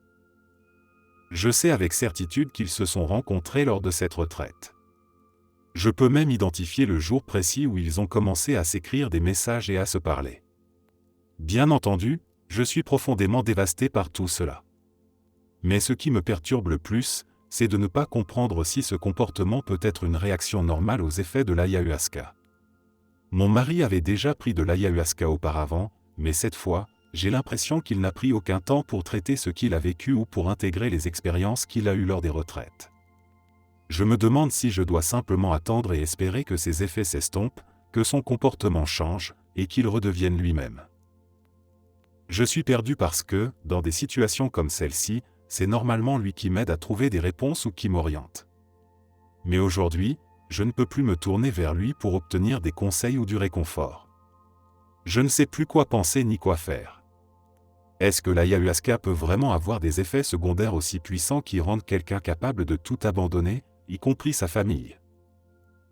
Je sais avec certitude qu'ils se sont rencontrés lors de cette retraite. Je peux même identifier le jour précis où ils ont commencé à s'écrire des messages et à se parler. Bien entendu, je suis profondément dévasté par tout cela. Mais ce qui me perturbe le plus, c'est de ne pas comprendre si ce comportement peut être une réaction normale aux effets de l'ayahuasca. Mon mari avait déjà pris de l'ayahuasca auparavant, mais cette fois, j'ai l'impression qu'il n'a pris aucun temps pour traiter ce qu'il a vécu ou pour intégrer les expériences qu'il a eues lors des retraites. Je me demande si je dois simplement attendre et espérer que ses effets s'estompent, que son comportement change, et qu'il redevienne lui-même. Je suis perdu parce que, dans des situations comme celle-ci, c'est normalement lui qui m'aide à trouver des réponses ou qui m'oriente. Mais aujourd'hui, je ne peux plus me tourner vers lui pour obtenir des conseils ou du réconfort. Je ne sais plus quoi penser ni quoi faire. Est-ce que l'ayahuasca peut vraiment avoir des effets secondaires aussi puissants qui rendent quelqu'un capable de tout abandonner, y compris sa famille ?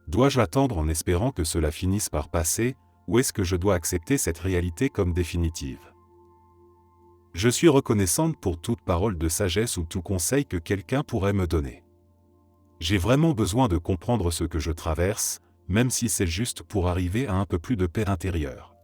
Dois-je attendre en espérant que cela finisse par passer, ou est-ce que je dois accepter cette réalité comme définitive ? Je suis reconnaissante pour toute parole de sagesse ou tout conseil que quelqu'un pourrait me donner. J'ai vraiment besoin de comprendre ce que je traverse, même si c'est juste pour arriver à un peu plus de paix intérieure.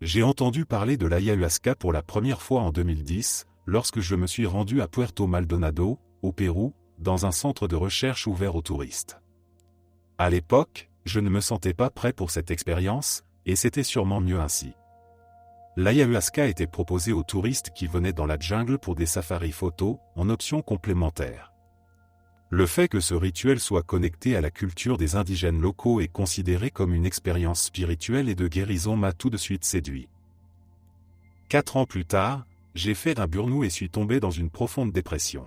J'ai entendu parler de l'ayahuasca pour la première fois en 2010, lorsque je me suis rendu à Puerto Maldonado, au Pérou, dans un centre de recherche ouvert aux touristes. À l'époque, je ne me sentais pas prêt pour cette expérience, et c'était sûrement mieux ainsi. L'ayahuasca était proposé aux touristes qui venaient dans la jungle pour des safaris photos, en option complémentaire. Le fait que ce rituel soit connecté à la culture des indigènes locaux et considéré comme une expérience spirituelle et de guérison m'a tout de suite séduit. 4 ans plus tard, j'ai fait un burn-out et suis tombé dans une profonde dépression.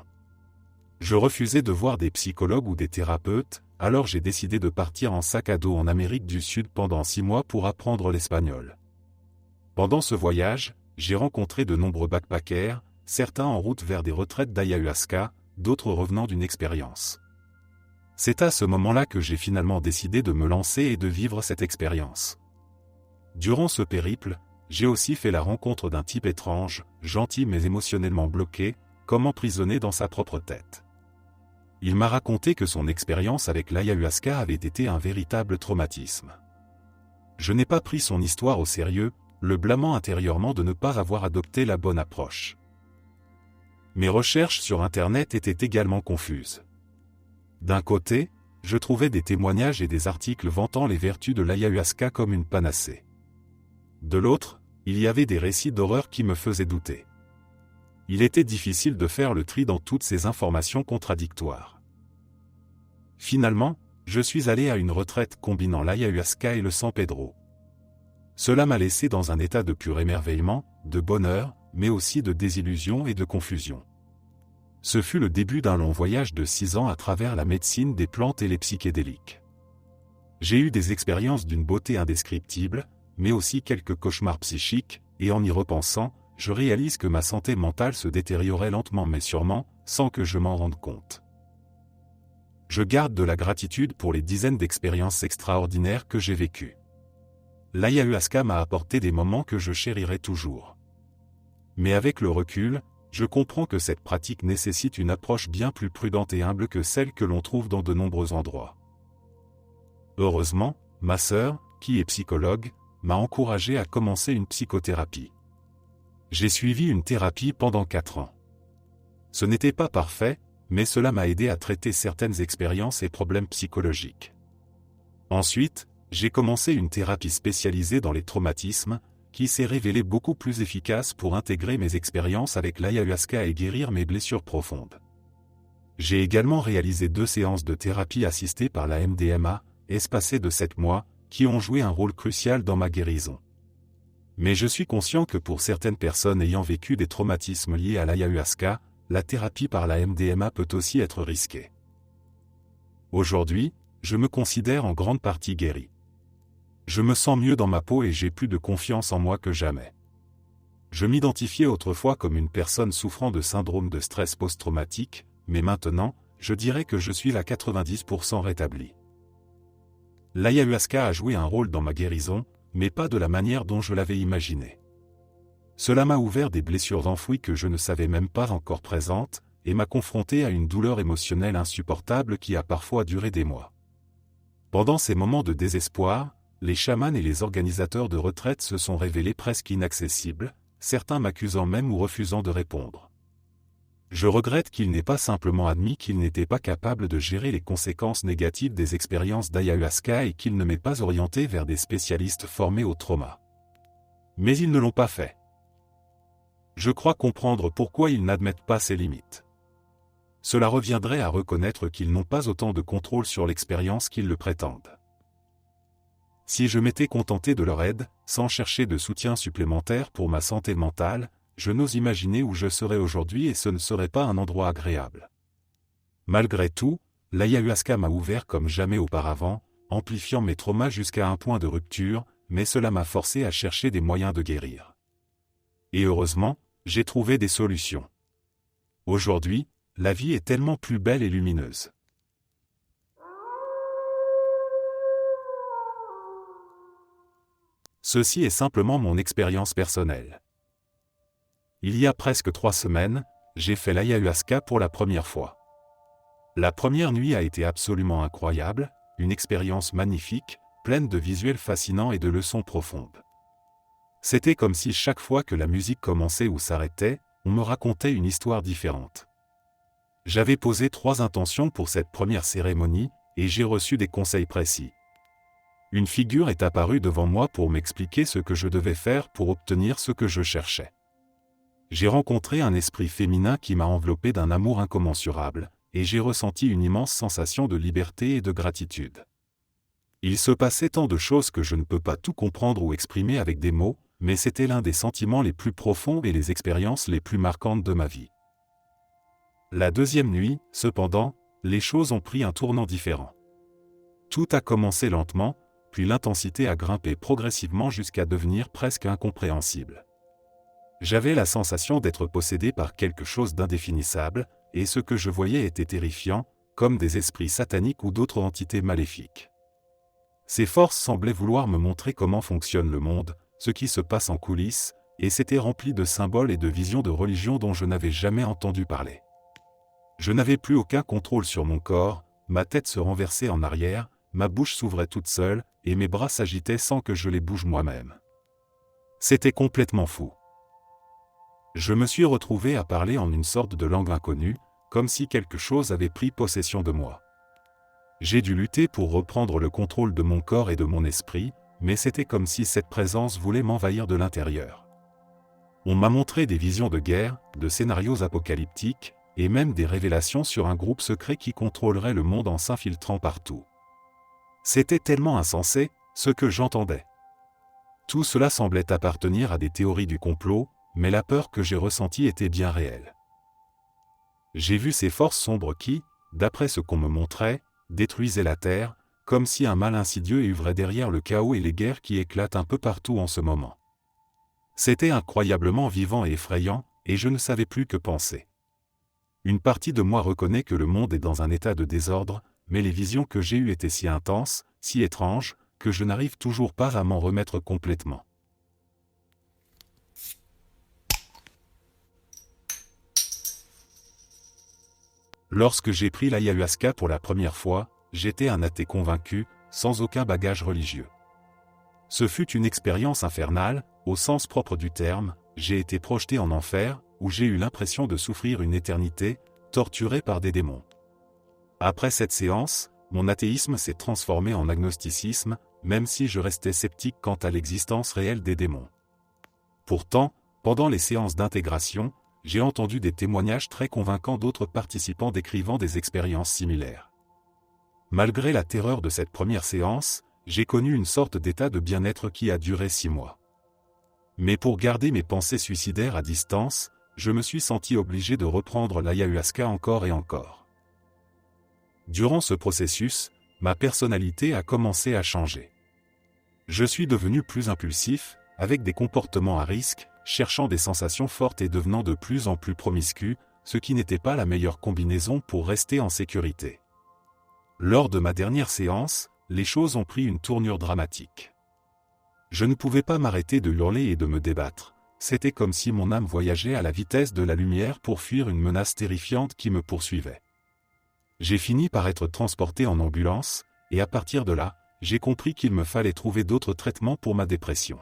Je refusais de voir des psychologues ou des thérapeutes, alors j'ai décidé de partir en sac à dos en Amérique du Sud pendant 6 mois pour apprendre l'espagnol. Pendant ce voyage, j'ai rencontré de nombreux backpackers, certains en route vers des retraites d'ayahuasca, d'autres revenant d'une expérience. C'est à ce moment-là que j'ai finalement décidé de me lancer et de vivre cette expérience. Durant ce périple, j'ai aussi fait la rencontre d'un type étrange, gentil mais émotionnellement bloqué, comme emprisonné dans sa propre tête. Il m'a raconté que son expérience avec l'ayahuasca avait été un véritable traumatisme. Je n'ai pas pris son histoire au sérieux, le blâmant intérieurement de ne pas avoir adopté la bonne approche. Mes recherches sur Internet étaient également confuses. D'un côté, je trouvais des témoignages et des articles vantant les vertus de l'ayahuasca comme une panacée. De l'autre, il y avait des récits d'horreur qui me faisaient douter. Il était difficile de faire le tri dans toutes ces informations contradictoires. Finalement, je suis allé à une retraite combinant l'ayahuasca et le San Pedro. Cela m'a laissé dans un état de pur émerveillement, de bonheur, mais aussi de désillusion et de confusion. Ce fut le début d'un long voyage de 6 ans à travers la médecine des plantes et les psychédéliques. J'ai eu des expériences d'une beauté indescriptible, mais aussi quelques cauchemars psychiques, et en y repensant, je réalise que ma santé mentale se détériorait lentement mais sûrement, sans que je m'en rende compte. Je garde de la gratitude pour les dizaines d'expériences extraordinaires que j'ai vécues. L'ayahuasca m'a apporté des moments que je chérirai toujours. Mais avec le recul, je comprends que cette pratique nécessite une approche bien plus prudente et humble que celle que l'on trouve dans de nombreux endroits. Heureusement, ma sœur, qui est psychologue, m'a encouragé à commencer une psychothérapie. J'ai suivi une thérapie pendant 4 ans. Ce n'était pas parfait, mais cela m'a aidé à traiter certaines expériences et problèmes psychologiques. Ensuite, j'ai commencé une thérapie spécialisée dans les traumatismes, qui s'est révélée beaucoup plus efficace pour intégrer mes expériences avec l'ayahuasca et guérir mes blessures profondes. J'ai également réalisé 2 séances de thérapie assistée par la MDMA, espacées de 7 mois, qui ont joué un rôle crucial dans ma guérison. Mais je suis conscient que pour certaines personnes ayant vécu des traumatismes liés à l'ayahuasca, la thérapie par la MDMA peut aussi être risquée. Aujourd'hui, je me considère en grande partie guéri. Je me sens mieux dans ma peau et j'ai plus de confiance en moi que jamais. Je m'identifiais autrefois comme une personne souffrant de syndrome de stress post-traumatique, mais maintenant, je dirais que je suis à 90% rétabli. L'ayahuasca a joué un rôle dans ma guérison, mais pas de la manière dont je l'avais imaginé. Cela m'a ouvert des blessures enfouies que je ne savais même pas encore présentes, et m'a confronté à une douleur émotionnelle insupportable qui a parfois duré des mois. Pendant ces moments de désespoir, les chamans et les organisateurs de retraites se sont révélés presque inaccessibles, certains m'accusant même ou refusant de répondre. Je regrette qu'ils n'aient pas simplement admis qu'ils n'étaient pas capables de gérer les conséquences négatives des expériences d'ayahuasca et qu'ils ne m'aient pas orienté vers des spécialistes formés au trauma. Mais ils ne l'ont pas fait. Je crois comprendre pourquoi ils n'admettent pas ces limites. Cela reviendrait à reconnaître qu'ils n'ont pas autant de contrôle sur l'expérience qu'ils le prétendent. Si je m'étais contenté de leur aide, sans chercher de soutien supplémentaire pour ma santé mentale, je n'ose imaginer où je serais aujourd'hui et ce ne serait pas un endroit agréable. Malgré tout, l'ayahuasca m'a ouvert comme jamais auparavant, amplifiant mes traumas jusqu'à un point de rupture, mais cela m'a forcé à chercher des moyens de guérir. Et heureusement, j'ai trouvé des solutions. Aujourd'hui, la vie est tellement plus belle et lumineuse. Ceci est simplement mon expérience personnelle. Il y a presque 3 semaines, j'ai fait l'ayahuasca pour la première fois. La première nuit a été absolument incroyable, une expérience magnifique, pleine de visuels fascinants et de leçons profondes. C'était comme si chaque fois que la musique commençait ou s'arrêtait, on me racontait une histoire différente. J'avais posé 3 intentions pour cette première cérémonie, et j'ai reçu des conseils précis. Une figure est apparue devant moi pour m'expliquer ce que je devais faire pour obtenir ce que je cherchais. J'ai rencontré un esprit féminin qui m'a enveloppé d'un amour incommensurable, et j'ai ressenti une immense sensation de liberté et de gratitude. Il se passait tant de choses que je ne peux pas tout comprendre ou exprimer avec des mots, mais c'était l'un des sentiments les plus profonds et les expériences les plus marquantes de ma vie. La deuxième nuit, cependant, les choses ont pris un tournant différent. Tout a commencé lentement, puis l'intensité a grimpé progressivement jusqu'à devenir presque incompréhensible. J'avais la sensation d'être possédé par quelque chose d'indéfinissable, et ce que je voyais était terrifiant, comme des esprits sataniques ou d'autres entités maléfiques. Ces forces semblaient vouloir me montrer comment fonctionne le monde, ce qui se passe en coulisses, et c'était rempli de symboles et de visions de religion dont je n'avais jamais entendu parler. Je n'avais plus aucun contrôle sur mon corps, ma tête se renversait en arrière, ma bouche s'ouvrait toute seule, et mes bras s'agitaient sans que je les bouge moi-même. C'était complètement fou. Je me suis retrouvé à parler en une sorte de langue inconnue, comme si quelque chose avait pris possession de moi. J'ai dû lutter pour reprendre le contrôle de mon corps et de mon esprit, mais c'était comme si cette présence voulait m'envahir de l'intérieur. On m'a montré des visions de guerre, de scénarios apocalyptiques, et même des révélations sur un groupe secret qui contrôlerait le monde en s'infiltrant partout. C'était tellement insensé, ce que j'entendais. Tout cela semblait appartenir à des théories du complot, mais la peur que j'ai ressentie était bien réelle. J'ai vu ces forces sombres qui, d'après ce qu'on me montrait, détruisaient la terre, comme si un mal insidieux œuvrait derrière le chaos et les guerres qui éclatent un peu partout en ce moment. C'était incroyablement vivant et effrayant, et je ne savais plus que penser. Une partie de moi reconnaît que le monde est dans un état de désordre, mais les visions que j'ai eues étaient si intenses, si étranges, que je n'arrive toujours pas à m'en remettre complètement. Lorsque j'ai pris l'ayahuasca pour la première fois, j'étais un athée convaincu, sans aucun bagage religieux. Ce fut une expérience infernale, au sens propre du terme. J'ai été projeté en enfer, où j'ai eu l'impression de souffrir une éternité, torturé par des démons. Après cette séance, mon athéisme s'est transformé en agnosticisme, même si je restais sceptique quant à l'existence réelle des démons. Pourtant, pendant les séances d'intégration, j'ai entendu des témoignages très convaincants d'autres participants décrivant des expériences similaires. Malgré la terreur de cette première séance, j'ai connu une sorte d'état de bien-être qui a duré 6 mois. Mais pour garder mes pensées suicidaires à distance, je me suis senti obligé de reprendre l'ayahuasca encore et encore. Durant ce processus, ma personnalité a commencé à changer. Je suis devenu plus impulsif, avec des comportements à risque, cherchant des sensations fortes et devenant de plus en plus promiscu, ce qui n'était pas la meilleure combinaison pour rester en sécurité. Lors de ma dernière séance, les choses ont pris une tournure dramatique. Je ne pouvais pas m'arrêter de hurler et de me débattre. C'était comme si mon âme voyageait à la vitesse de la lumière pour fuir une menace terrifiante qui me poursuivait. J'ai fini par être transporté en ambulance, et à partir de là, j'ai compris qu'il me fallait trouver d'autres traitements pour ma dépression.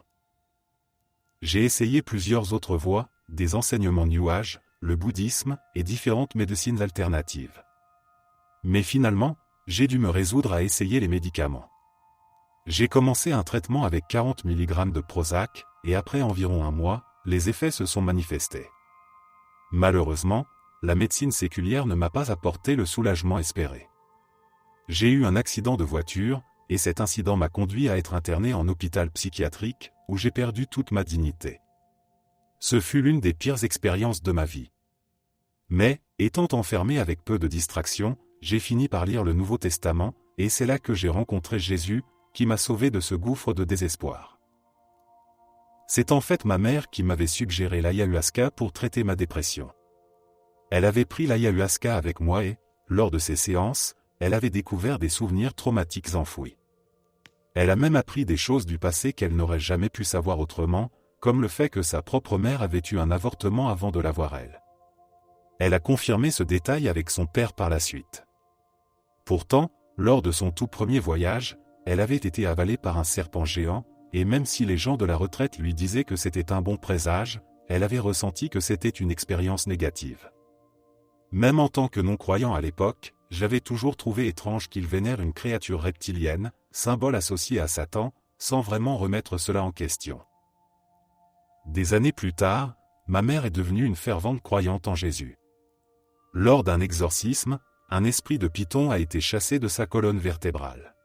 J'ai essayé plusieurs autres voies, des enseignements New Age, le bouddhisme et différentes médecines alternatives. Mais finalement, j'ai dû me résoudre à essayer les médicaments. J'ai commencé un traitement avec 40 mg de Prozac, et après environ 1 mois, les effets se sont manifestés. Malheureusement, la médecine séculière ne m'a pas apporté le soulagement espéré. J'ai eu un accident de voiture, et cet incident m'a conduit à être interné en hôpital psychiatrique, où j'ai perdu toute ma dignité. Ce fut l'une des pires expériences de ma vie. Mais, étant enfermé avec peu de distractions, j'ai fini par lire le Nouveau Testament, et c'est là que j'ai rencontré Jésus, qui m'a sauvé de ce gouffre de désespoir. C'est en fait ma mère qui m'avait suggéré l'ayahuasca pour traiter ma dépression. Elle avait pris l'ayahuasca avec moi et, lors de ces séances, elle avait découvert des souvenirs traumatiques enfouis. Elle a même appris des choses du passé qu'elle n'aurait jamais pu savoir autrement, comme le fait que sa propre mère avait eu un avortement avant de l'avoir elle. Elle a confirmé ce détail avec son père par la suite. Pourtant, lors de son tout premier voyage, elle avait été avalée par un serpent géant, et même si les gens de la retraite lui disaient que c'était un bon présage, elle avait ressenti que c'était une expérience négative. Même en tant que non-croyant à l'époque, j'avais toujours trouvé étrange qu'il vénère une créature reptilienne, symbole associé à Satan, sans vraiment remettre cela en question. Des années plus tard, ma mère est devenue une fervente croyante en Jésus. Lors d'un exorcisme, un esprit de python a été chassé de sa colonne vertébrale.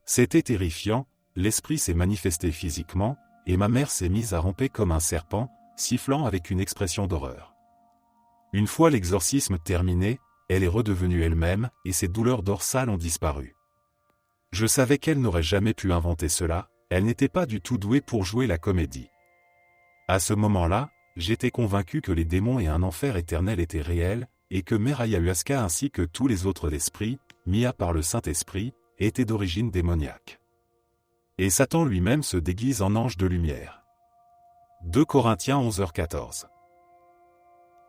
C'était terrifiant, l'esprit s'est manifesté physiquement, et ma mère s'est mise à ramper comme un serpent, sifflant avec une expression d'horreur. Une fois l'exorcisme terminé, elle est redevenue elle-même, et ses douleurs dorsales ont disparu. Je savais qu'elle n'aurait jamais pu inventer cela, elle n'était pas du tout douée pour jouer la comédie. À ce moment-là, j'étais convaincu que les démons et un enfer éternel étaient réels, et que Mère Ayahuasca ainsi que tous les autres esprits, mis à part le Saint-Esprit, étaient d'origine démoniaque. Et Satan lui-même se déguise en ange de lumière. 2 Corinthiens 11h14.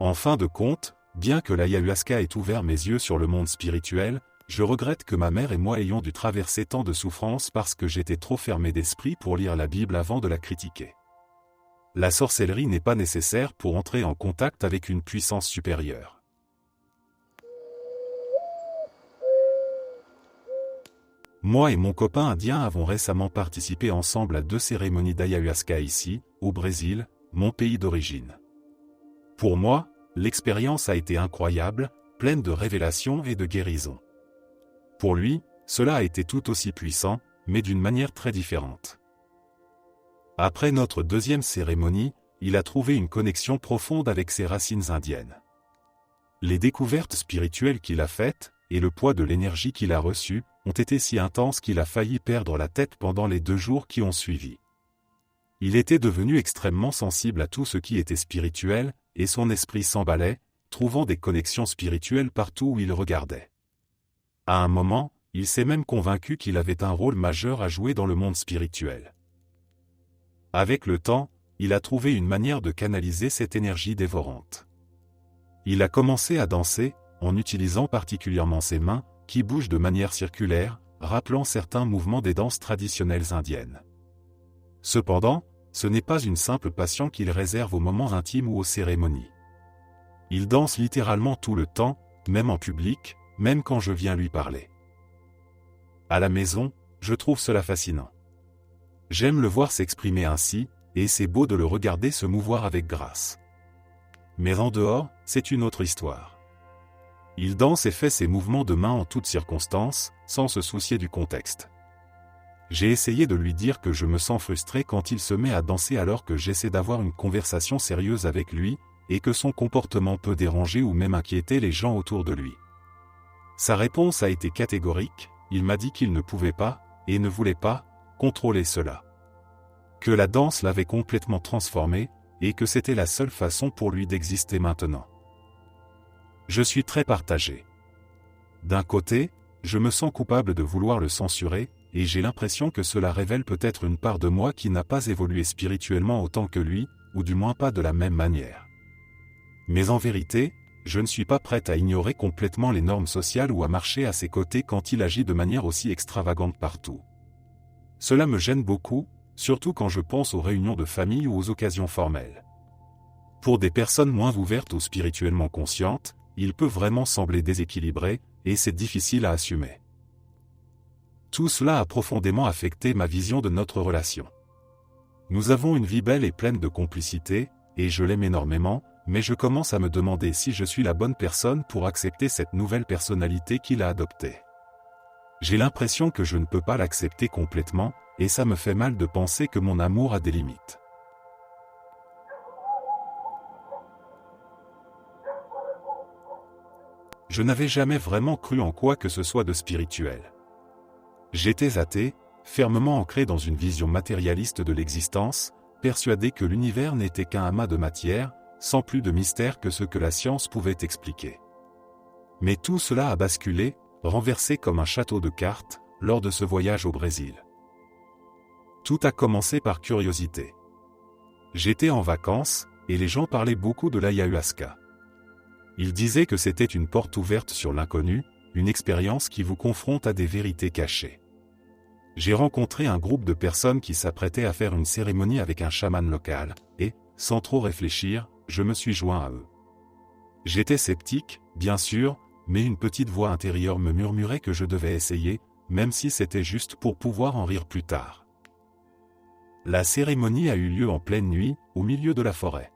En fin de compte, bien que l'ayahuasca ait ouvert mes yeux sur le monde spirituel, je regrette que ma mère et moi ayons dû traverser tant de souffrances parce que j'étais trop fermé d'esprit pour lire la Bible avant de la critiquer. La sorcellerie n'est pas nécessaire pour entrer en contact avec une puissance supérieure. Moi et mon copain indien avons récemment participé ensemble à 2 cérémonies d'ayahuasca ici, au Brésil, mon pays d'origine. Pour moi, l'expérience a été incroyable, pleine de révélations et de guérisons. Pour lui, cela a été tout aussi puissant, mais d'une manière très différente. Après notre 2e cérémonie, il a trouvé une connexion profonde avec ses racines indiennes. Les découvertes spirituelles qu'il a faites, et le poids de l'énergie qu'il a reçue, ont été si intenses qu'il a failli perdre la tête pendant les 2 jours qui ont suivi. Il était devenu extrêmement sensible à tout ce qui était spirituel, et son esprit s'emballait, trouvant des connexions spirituelles partout où il regardait. À un moment, il s'est même convaincu qu'il avait un rôle majeur à jouer dans le monde spirituel. Avec le temps, il a trouvé une manière de canaliser cette énergie dévorante. Il a commencé à danser, en utilisant particulièrement ses mains, qui bougent de manière circulaire, rappelant certains mouvements des danses traditionnelles indiennes. Cependant, ce n'est pas une simple passion qu'il réserve aux moments intimes ou aux cérémonies. Il danse littéralement tout le temps, même en public, même quand je viens lui parler. À la maison, je trouve cela fascinant. J'aime le voir s'exprimer ainsi, et c'est beau de le regarder se mouvoir avec grâce. Mais en dehors, c'est une autre histoire. Il danse et fait ses mouvements de main en toutes circonstances, sans se soucier du contexte. J'ai essayé de lui dire que je me sens frustré quand il se met à danser alors que j'essaie d'avoir une conversation sérieuse avec lui, et que son comportement peut déranger ou même inquiéter les gens autour de lui. Sa réponse a été catégorique, il m'a dit qu'il ne pouvait pas, et ne voulait pas, contrôler cela. Que la danse l'avait complètement transformé, et que c'était la seule façon pour lui d'exister maintenant. Je suis très partagé. D'un côté, je me sens coupable de vouloir le censurer, et j'ai l'impression que cela révèle peut-être une part de moi qui n'a pas évolué spirituellement autant que lui, ou du moins pas de la même manière. Mais en vérité, je ne suis pas prête à ignorer complètement les normes sociales ou à marcher à ses côtés quand il agit de manière aussi extravagante partout. Cela me gêne beaucoup, surtout quand je pense aux réunions de famille ou aux occasions formelles. Pour des personnes moins ouvertes ou spirituellement conscientes, il peut vraiment sembler déséquilibré, et c'est difficile à assumer. Tout cela a profondément affecté ma vision de notre relation. Nous avons une vie belle et pleine de complicité, et je l'aime énormément, mais je commence à me demander si je suis la bonne personne pour accepter cette nouvelle personnalité qu'il a adoptée. J'ai l'impression que je ne peux pas l'accepter complètement, et ça me fait mal de penser que mon amour a des limites. Je n'avais jamais vraiment cru en quoi que ce soit de spirituel. J'étais athée, fermement ancré dans une vision matérialiste de l'existence, persuadé que l'univers n'était qu'un amas de matière, sans plus de mystère que ce que la science pouvait expliquer. Mais tout cela a basculé, renversé comme un château de cartes, lors de ce voyage au Brésil. Tout a commencé par curiosité. J'étais en vacances, et les gens parlaient beaucoup de l'ayahuasca. Ils disaient que c'était une porte ouverte sur l'inconnu, une expérience qui vous confronte à des vérités cachées. J'ai rencontré un groupe de personnes qui s'apprêtaient à faire une cérémonie avec un chaman local, et, sans trop réfléchir, je me suis joint à eux. J'étais sceptique, bien sûr, mais une petite voix intérieure me murmurait que je devais essayer, même si c'était juste pour pouvoir en rire plus tard. La cérémonie a eu lieu en pleine nuit, au milieu de la forêt.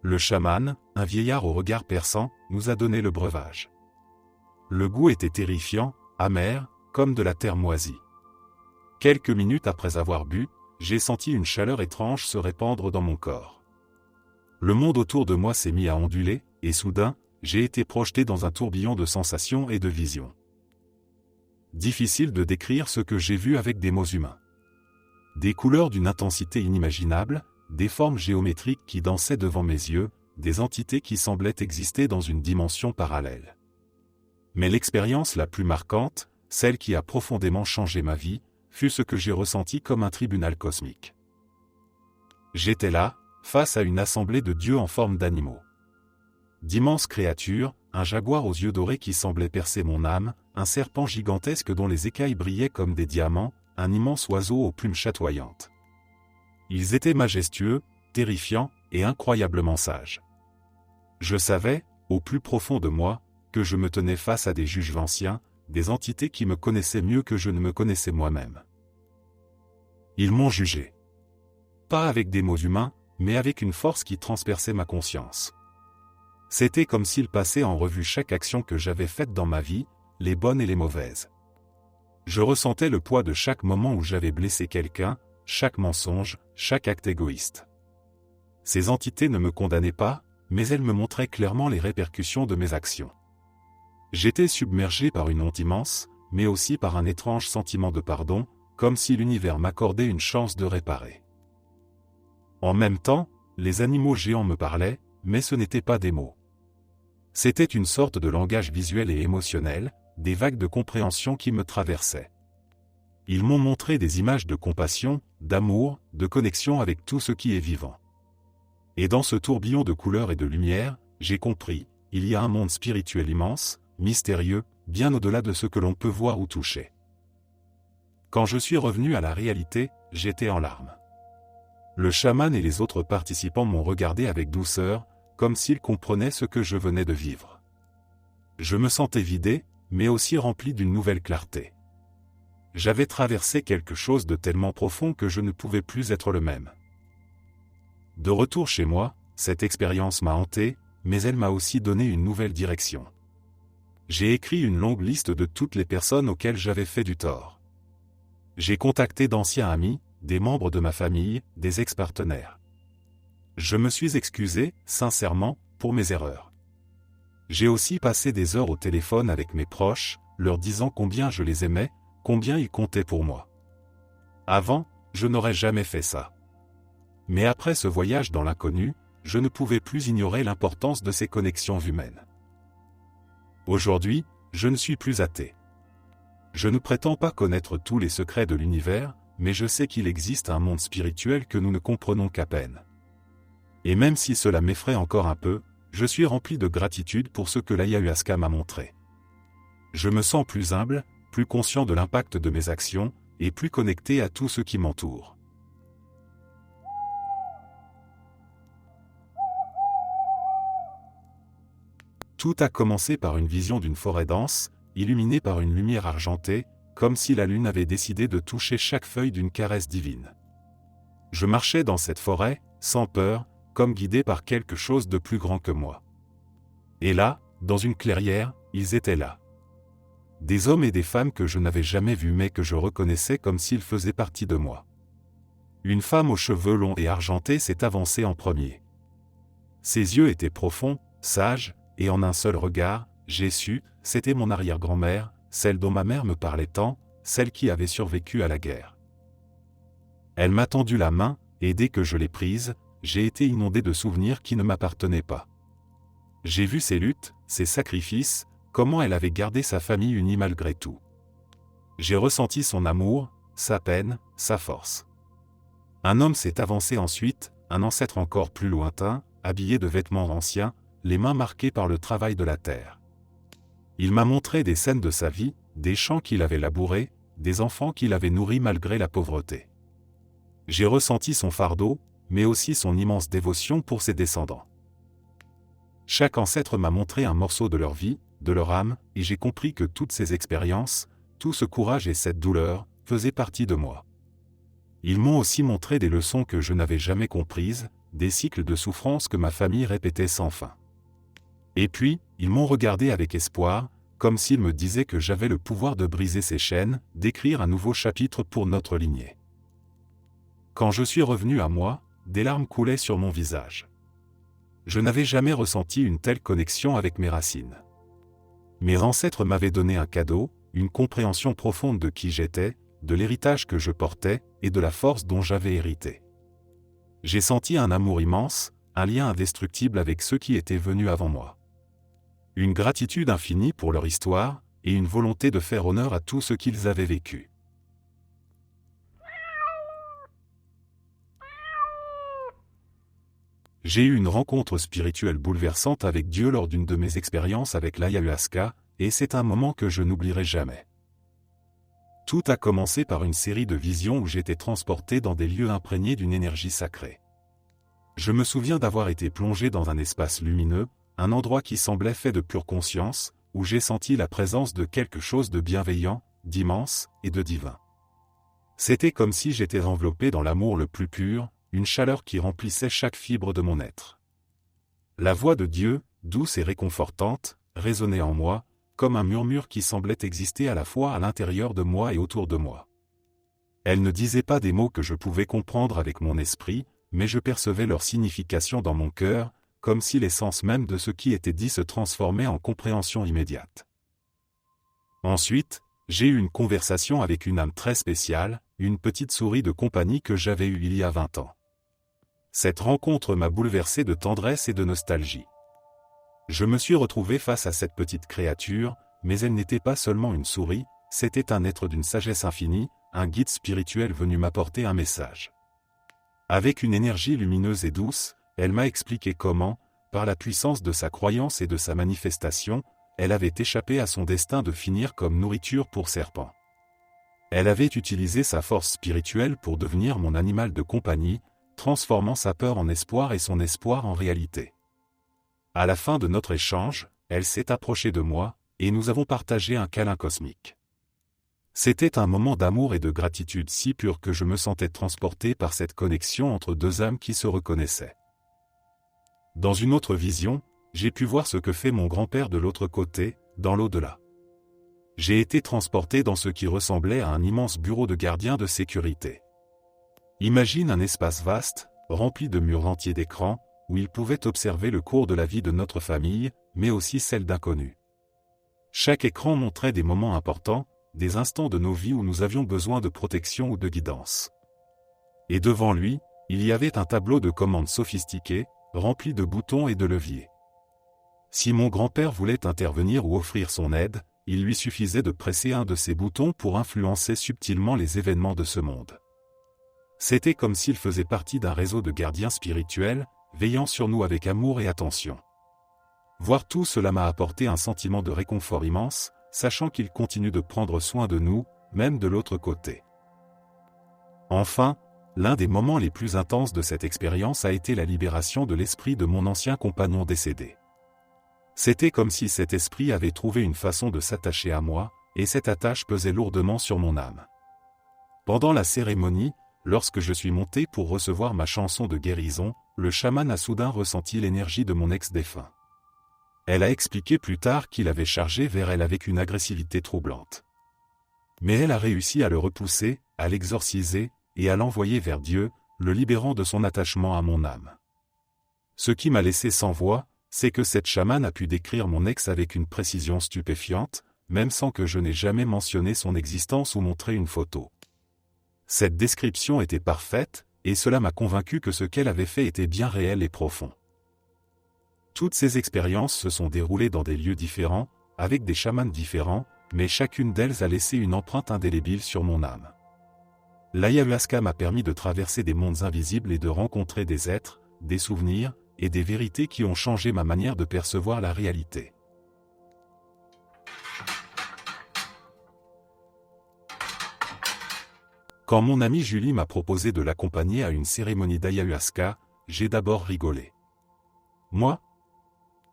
Le chaman, un vieillard au regard perçant, nous a donné le breuvage. Le goût était terrifiant, amer, comme de la terre moisie. Quelques minutes après avoir bu, j'ai senti une chaleur étrange se répandre dans mon corps. Le monde autour de moi s'est mis à onduler, et soudain, j'ai été projeté dans un tourbillon de sensations et de visions. Difficile de décrire ce que j'ai vu avec des mots humains. Des couleurs d'une intensité inimaginable, des formes géométriques qui dansaient devant mes yeux, des entités qui semblaient exister dans une dimension parallèle. Mais l'expérience la plus marquante, celle qui a profondément changé ma vie, fut ce que j'ai ressenti comme un tribunal cosmique. J'étais là, face à une assemblée de dieux en forme d'animaux. D'immenses créatures, un jaguar aux yeux dorés qui semblait percer mon âme, un serpent gigantesque dont les écailles brillaient comme des diamants, un immense oiseau aux plumes chatoyantes. Ils étaient majestueux, terrifiants et incroyablement sages. Je savais, au plus profond de moi, que je me tenais face à des juges anciens, des entités qui me connaissaient mieux que je ne me connaissais moi-même. Ils m'ont jugé. Pas avec des mots humains, mais avec une force qui transperçait ma conscience. C'était comme s'ils passaient en revue chaque action que j'avais faite dans ma vie, les bonnes et les mauvaises. Je ressentais le poids de chaque moment où j'avais blessé quelqu'un, chaque mensonge, chaque acte égoïste. Ces entités ne me condamnaient pas, mais elles me montraient clairement les répercussions de mes actions. J'étais submergé par une honte immense, mais aussi par un étrange sentiment de pardon, comme si l'univers m'accordait une chance de réparer. En même temps, les animaux géants me parlaient, mais ce n'étaient pas des mots. C'était une sorte de langage visuel et émotionnel, des vagues de compréhension qui me traversaient. Ils m'ont montré des images de compassion, d'amour, de connexion avec tout ce qui est vivant. Et dans ce tourbillon de couleurs et de lumière, j'ai compris, il y a un monde spirituel immense, mystérieux, bien au-delà de ce que l'on peut voir ou toucher. Quand je suis revenu à la réalité, j'étais en larmes. Le chaman et les autres participants m'ont regardé avec douceur, comme s'ils comprenaient ce que je venais de vivre. Je me sentais vidé, mais aussi rempli d'une nouvelle clarté. J'avais traversé quelque chose de tellement profond que je ne pouvais plus être le même. De retour chez moi, cette expérience m'a hanté, mais elle m'a aussi donné une nouvelle direction. J'ai écrit une longue liste de toutes les personnes auxquelles j'avais fait du tort. J'ai contacté d'anciens amis, des membres de ma famille, des ex-partenaires. Je me suis excusé, sincèrement, pour mes erreurs. J'ai aussi passé des heures au téléphone avec mes proches, leur disant combien je les aimais, combien ils comptaient pour moi. Avant, je n'aurais jamais fait ça. Mais après ce voyage dans l'inconnu, je ne pouvais plus ignorer l'importance de ces connexions humaines. Aujourd'hui, je ne suis plus athée. Je ne prétends pas connaître tous les secrets de l'univers, mais je sais qu'il existe un monde spirituel que nous ne comprenons qu'à peine. Et même si cela m'effraie encore un peu, je suis rempli de gratitude pour ce que l'ayahuasca m'a montré. Je me sens plus humble, plus conscient de l'impact de mes actions, et plus connecté à tout ce qui m'entoure. Tout a commencé par une vision d'une forêt dense, illuminée par une lumière argentée, comme si la lune avait décidé de toucher chaque feuille d'une caresse divine. Je marchais dans cette forêt, sans peur, comme guidé par quelque chose de plus grand que moi. Et là, dans une clairière, ils étaient là. Des hommes et des femmes que je n'avais jamais vus mais que je reconnaissais comme s'ils faisaient partie de moi. Une femme aux cheveux longs et argentés s'est avancée en premier. Ses yeux étaient profonds, sages, et en un seul regard, j'ai su, c'était mon arrière-grand-mère, celle dont ma mère me parlait tant, celle qui avait survécu à la guerre. Elle m'a tendu la main, et dès que je l'ai prise, j'ai été inondé de souvenirs qui ne m'appartenaient pas. J'ai vu ses luttes, ses sacrifices, comment elle avait gardé sa famille unie malgré tout. J'ai ressenti son amour, sa peine, sa force. Un homme s'est avancé ensuite, un ancêtre encore plus lointain, habillé de vêtements anciens, les mains marquées par le travail de la terre. Il m'a montré des scènes de sa vie, des champs qu'il avait labourés, des enfants qu'il avait nourris malgré la pauvreté. J'ai ressenti son fardeau, mais aussi son immense dévotion pour ses descendants. Chaque ancêtre m'a montré un morceau de leur vie, de leur âme, et j'ai compris que toutes ces expériences, tout ce courage et cette douleur, faisaient partie de moi. Ils m'ont aussi montré des leçons que je n'avais jamais comprises, des cycles de souffrance que ma famille répétait sans fin. Et puis, ils m'ont regardé avec espoir, comme s'ils me disaient que j'avais le pouvoir de briser ces chaînes, d'écrire un nouveau chapitre pour notre lignée. Quand je suis revenu à moi, des larmes coulaient sur mon visage. Je n'avais jamais ressenti une telle connexion avec mes racines. Mes ancêtres m'avaient donné un cadeau, une compréhension profonde de qui j'étais, de l'héritage que je portais, et de la force dont j'avais hérité. J'ai senti un amour immense, un lien indestructible avec ceux qui étaient venus avant moi. Une gratitude infinie pour leur histoire, et une volonté de faire honneur à tout ce qu'ils avaient vécu. J'ai eu une rencontre spirituelle bouleversante avec Dieu lors d'une de mes expériences avec l'ayahuasca, et c'est un moment que je n'oublierai jamais. Tout a commencé par une série de visions où j'étais transporté dans des lieux imprégnés d'une énergie sacrée. Je me souviens d'avoir été plongé dans un espace lumineux, un endroit qui semblait fait de pure conscience, où j'ai senti la présence de quelque chose de bienveillant, d'immense et de divin. C'était comme si j'étais enveloppé dans l'amour le plus pur, une chaleur qui remplissait chaque fibre de mon être. La voix de Dieu, douce et réconfortante, résonnait en moi, comme un murmure qui semblait exister à la fois à l'intérieur de moi et autour de moi. Elle ne disait pas des mots que je pouvais comprendre avec mon esprit, mais je percevais leur signification dans mon cœur, comme si l'essence même de ce qui était dit se transformait en compréhension immédiate. Ensuite, j'ai eu une conversation avec une âme très spéciale, une petite souris de compagnie que j'avais eue il y a 20 ans. Cette rencontre m'a bouleversé de tendresse et de nostalgie. Je me suis retrouvé face à cette petite créature, mais elle n'était pas seulement une souris, c'était un être d'une sagesse infinie, un guide spirituel venu m'apporter un message. Avec une énergie lumineuse et douce, elle m'a expliqué comment, par la puissance de sa croyance et de sa manifestation, elle avait échappé à son destin de finir comme nourriture pour serpents. Elle avait utilisé sa force spirituelle pour devenir mon animal de compagnie, transformant sa peur en espoir et son espoir en réalité. À la fin de notre échange, elle s'est approchée de moi, et nous avons partagé un câlin cosmique. C'était un moment d'amour et de gratitude si pur que je me sentais transporté par cette connexion entre deux âmes qui se reconnaissaient. Dans une autre vision, j'ai pu voir ce que fait mon grand-père de l'autre côté, dans l'au-delà. J'ai été transporté dans ce qui ressemblait à un immense bureau de gardien de sécurité. Imagine un espace vaste, rempli de murs entiers d'écrans, où il pouvait observer le cours de la vie de notre famille, mais aussi celle d'inconnus. Chaque écran montrait des moments importants, des instants de nos vies où nous avions besoin de protection ou de guidance. Et devant lui, il y avait un tableau de commandes sophistiqué, rempli de boutons et de leviers. Si mon grand-père voulait intervenir ou offrir son aide, il lui suffisait de presser un de ces boutons pour influencer subtilement les événements de ce monde. C'était comme s'il faisait partie d'un réseau de gardiens spirituels, veillant sur nous avec amour et attention. Voir tout cela m'a apporté un sentiment de réconfort immense, sachant qu'il continue de prendre soin de nous, même de l'autre côté. Enfin, l'un des moments les plus intenses de cette expérience a été la libération de l'esprit de mon ancien compagnon décédé. C'était comme si cet esprit avait trouvé une façon de s'attacher à moi, et cette attache pesait lourdement sur mon âme. Pendant la cérémonie, lorsque je suis monté pour recevoir ma chanson de guérison, le chaman a soudain ressenti l'énergie de mon ex-défunt. Elle a expliqué plus tard qu'il avait chargé vers elle avec une agressivité troublante. Mais elle a réussi à le repousser, à l'exorciser, et à l'envoyer vers Dieu, le libérant de son attachement à mon âme. Ce qui m'a laissé sans voix, c'est que cette chamane a pu décrire mon ex avec une précision stupéfiante, même sans que je n'ai jamais mentionné son existence ou montré une photo. Cette description était parfaite, et cela m'a convaincu que ce qu'elle avait fait était bien réel et profond. Toutes ces expériences se sont déroulées dans des lieux différents, avec des chamans différents, mais chacune d'elles a laissé une empreinte indélébile sur mon âme. L'ayahuasca m'a permis de traverser des mondes invisibles et de rencontrer des êtres, des souvenirs, et des vérités qui ont changé ma manière de percevoir la réalité. Quand mon amie Julie m'a proposé de l'accompagner à une cérémonie d'ayahuasca, j'ai d'abord rigolé. Moi?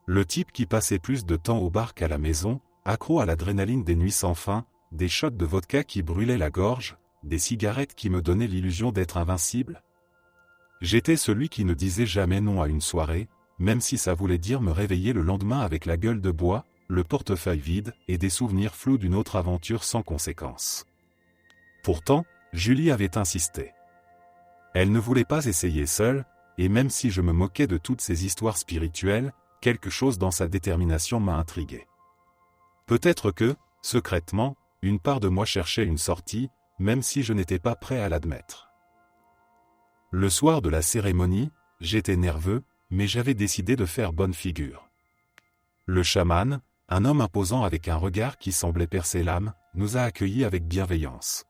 Le type qui passait plus de temps au bar qu'à la maison, accro à l'adrénaline des nuits sans fin, des shots de vodka qui brûlaient la gorge, des cigarettes qui me donnaient l'illusion d'être invincible. J'étais celui qui ne disait jamais non à une soirée, même si ça voulait dire me réveiller le lendemain avec la gueule de bois, le portefeuille vide et des souvenirs flous d'une autre aventure sans conséquence. Pourtant, Julie avait insisté. Elle ne voulait pas essayer seule, et même si je me moquais de toutes ces histoires spirituelles, quelque chose dans sa détermination m'a intrigué. Peut-être que, secrètement, une part de moi cherchait une sortie, même si je n'étais pas prêt à l'admettre. Le soir de la cérémonie, j'étais nerveux, mais j'avais décidé de faire bonne figure. Le chaman, un homme imposant avec un regard qui semblait percer l'âme, nous a accueillis avec bienveillance.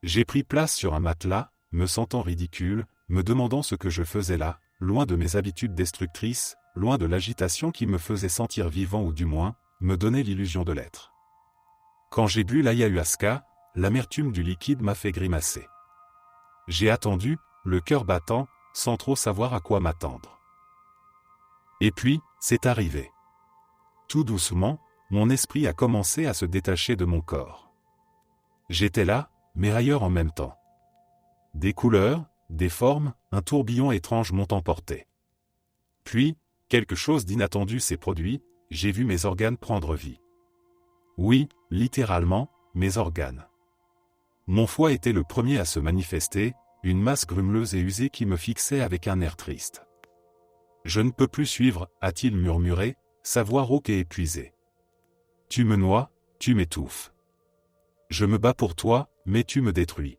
J'ai pris place sur un matelas, me sentant ridicule, me demandant ce que je faisais là, loin de mes habitudes destructrices, loin de l'agitation qui me faisait sentir vivant ou du moins, me donnait l'illusion de l'être. Quand j'ai bu l'ayahuasca, l'amertume du liquide m'a fait grimacer. J'ai attendu, le cœur battant, sans trop savoir à quoi m'attendre. Et puis, c'est arrivé. Tout doucement, mon esprit a commencé à se détacher de mon corps. J'étais là, mais ailleurs en même temps. Des couleurs, des formes, un tourbillon étrange m'ont emporté. Puis, quelque chose d'inattendu s'est produit, j'ai vu mes organes prendre vie. Oui, littéralement, mes organes. Mon foie était le premier à se manifester, une masse grumeleuse et usée qui me fixait avec un air triste. « Je ne peux plus suivre », a-t-il murmuré, sa voix rauque et épuisée. « Tu me noies, tu m'étouffes. Je me bats pour toi, mais tu me détruis. »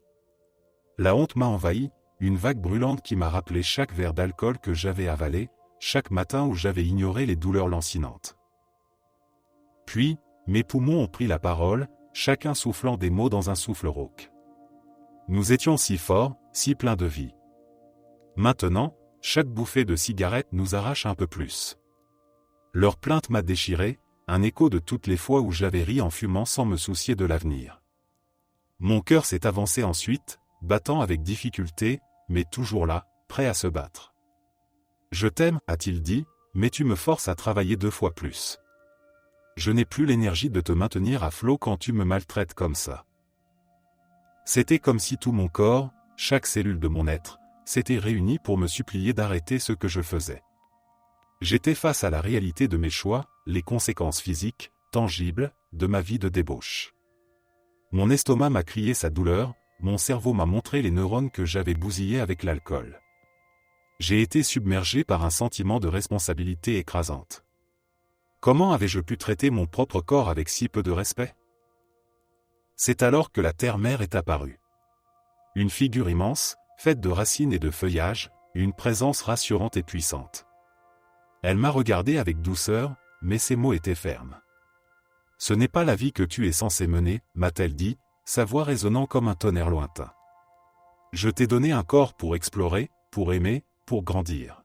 La honte m'a envahi, une vague brûlante qui m'a rappelé chaque verre d'alcool que j'avais avalé, chaque matin où j'avais ignoré les douleurs lancinantes. Puis, mes poumons ont pris la parole, chacun soufflant des mots dans un souffle rauque. Nous étions si forts, si pleins de vie. Maintenant, chaque bouffée de cigarette nous arrache un peu plus. Leur plainte m'a déchiré, un écho de toutes les fois où j'avais ri en fumant sans me soucier de l'avenir. Mon cœur s'est avancé ensuite, battant avec difficulté, mais toujours là, prêt à se battre. « Je t'aime, a-t-il dit, mais tu me forces à travailler 2 fois plus. Je n'ai plus l'énergie de te maintenir à flot quand tu me maltraites comme ça. » C'était comme si tout mon corps, chaque cellule de mon être, s'était réunie pour me supplier d'arrêter ce que je faisais. J'étais face à la réalité de mes choix, les conséquences physiques, tangibles, de ma vie de débauche. Mon estomac m'a crié sa douleur, mon cerveau m'a montré les neurones que j'avais bousillés avec l'alcool. J'ai été submergé par un sentiment de responsabilité écrasante. Comment avais-je pu traiter mon propre corps avec si peu de respect? C'est alors que la terre-mère est apparue. Une figure immense, faite de racines et de feuillages, une présence rassurante et puissante. Elle m'a regardé avec douceur, mais ses mots étaient fermes. « Ce n'est pas la vie que tu es censé mener, » m'a-t-elle dit, sa voix résonnant comme un tonnerre lointain. « Je t'ai donné un corps pour explorer, pour aimer, pour grandir.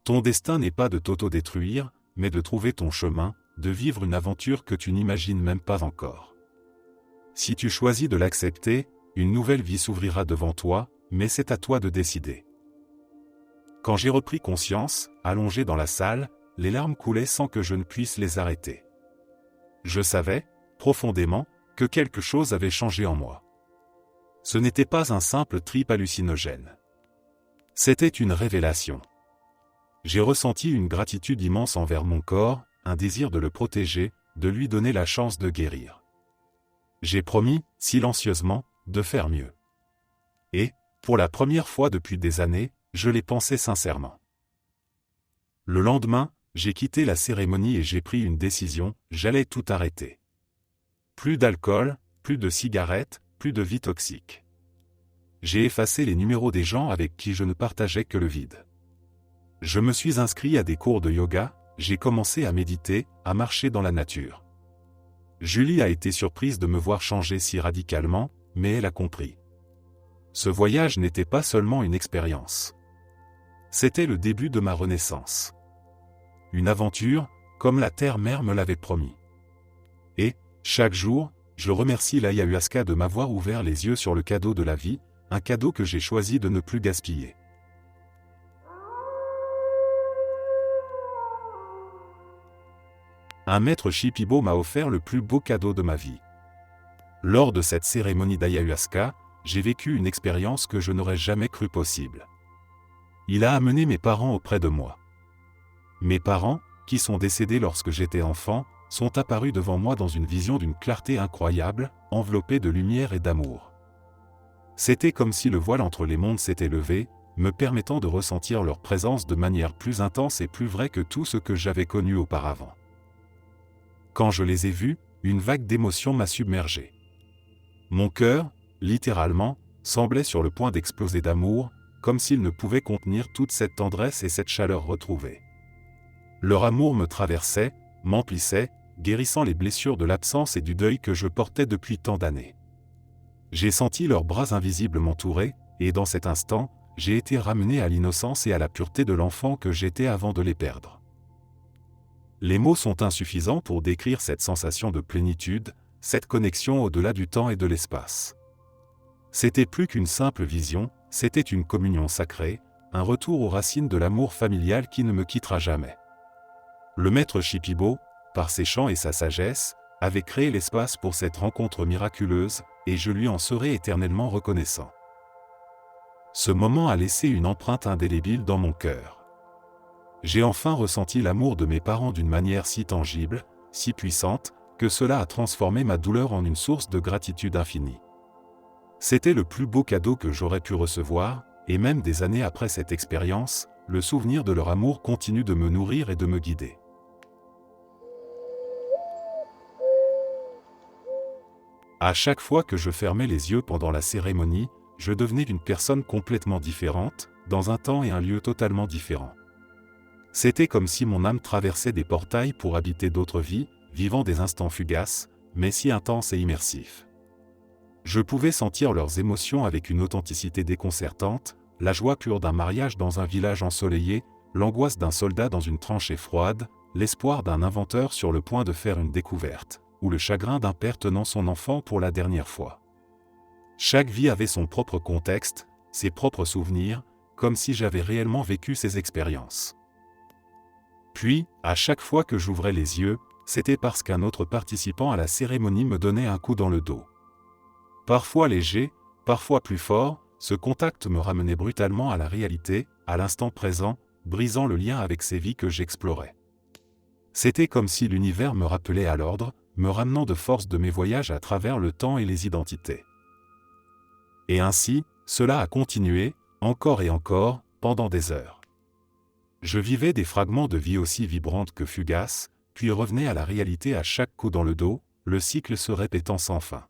Ton destin n'est pas de t'auto-détruire, mais de trouver ton chemin, de vivre une aventure que tu n'imagines même pas encore. Si tu choisis de l'accepter, une nouvelle vie s'ouvrira devant toi, mais c'est à toi de décider. » Quand j'ai repris conscience, allongé dans la salle, les larmes coulaient sans que je ne puisse les arrêter. Je savais, profondément, que quelque chose avait changé en moi. Ce n'était pas un simple trip hallucinogène. C'était une révélation. J'ai ressenti une gratitude immense envers mon corps, un désir de le protéger, de lui donner la chance de guérir. J'ai promis, silencieusement, de faire mieux. Et, pour la première fois depuis des années, je l'ai pensé sincèrement. Le lendemain, j'ai quitté la cérémonie et j'ai pris une décision, j'allais tout arrêter. Plus d'alcool, plus de cigarettes, plus de vie toxique. J'ai effacé les numéros des gens avec qui je ne partageais que le vide. Je me suis inscrit à des cours de yoga, j'ai commencé à méditer, à marcher dans la nature. Julie a été surprise de me voir changer si radicalement, mais elle a compris. Ce voyage n'était pas seulement une expérience. C'était le début de ma renaissance. Une aventure, comme la terre-mère me l'avait promis. Et, chaque jour, je remercie l'ayahuasca de m'avoir ouvert les yeux sur le cadeau de la vie, un cadeau que j'ai choisi de ne plus gaspiller. Un maître Shipibo m'a offert le plus beau cadeau de ma vie. Lors de cette cérémonie d'ayahuasca, j'ai vécu une expérience que je n'aurais jamais cru possible. Il a amené mes parents auprès de moi. Mes parents, qui sont décédés lorsque j'étais enfant, sont apparus devant moi dans une vision d'une clarté incroyable, enveloppée de lumière et d'amour. C'était comme si le voile entre les mondes s'était levé, me permettant de ressentir leur présence de manière plus intense et plus vraie que tout ce que j'avais connu auparavant. Quand je les ai vus, une vague d'émotion m'a submergé. Mon cœur, littéralement, semblait sur le point d'exploser d'amour, comme s'il ne pouvait contenir toute cette tendresse et cette chaleur retrouvée. Leur amour me traversait, m'emplissait, guérissant les blessures de l'absence et du deuil que je portais depuis tant d'années. J'ai senti leurs bras invisibles m'entourer, et dans cet instant, j'ai été ramené à l'innocence et à la pureté de l'enfant que j'étais avant de les perdre. Les mots sont insuffisants pour décrire cette sensation de plénitude, cette connexion au-delà du temps et de l'espace. C'était plus qu'une simple vision, c'était une communion sacrée, un retour aux racines de l'amour familial qui ne me quittera jamais. Le maître Shipibo, par ses chants et sa sagesse, avait créé l'espace pour cette rencontre miraculeuse, et je lui en serai éternellement reconnaissant. Ce moment a laissé une empreinte indélébile dans mon cœur. J'ai enfin ressenti l'amour de mes parents d'une manière si tangible, si puissante, que cela a transformé ma douleur en une source de gratitude infinie. C'était le plus beau cadeau que j'aurais pu recevoir, et même des années après cette expérience, le souvenir de leur amour continue de me nourrir et de me guider. À chaque fois que je fermais les yeux pendant la cérémonie, je devenais une personne complètement différente, dans un temps et un lieu totalement différents. C'était comme si mon âme traversait des portails pour habiter d'autres vies, vivant des instants fugaces, mais si intenses et immersifs. Je pouvais sentir leurs émotions avec une authenticité déconcertante, la joie pure d'un mariage dans un village ensoleillé, l'angoisse d'un soldat dans une tranchée froide, l'espoir d'un inventeur sur le point de faire une découverte, ou le chagrin d'un père tenant son enfant pour la dernière fois. Chaque vie avait son propre contexte, ses propres souvenirs, comme si j'avais réellement vécu ces expériences. Puis, à chaque fois que j'ouvrais les yeux, c'était parce qu'un autre participant à la cérémonie me donnait un coup dans le dos. Parfois léger, parfois plus fort, ce contact me ramenait brutalement à la réalité, à l'instant présent, brisant le lien avec ces vies que j'explorais. C'était comme si l'univers me rappelait à l'ordre, me ramenant de force de mes voyages à travers le temps et les identités. Et ainsi, cela a continué, encore et encore, pendant des heures. Je vivais des fragments de vie aussi vibrantes que fugaces, puis revenais à la réalité à chaque coup dans le dos, le cycle se répétant sans fin.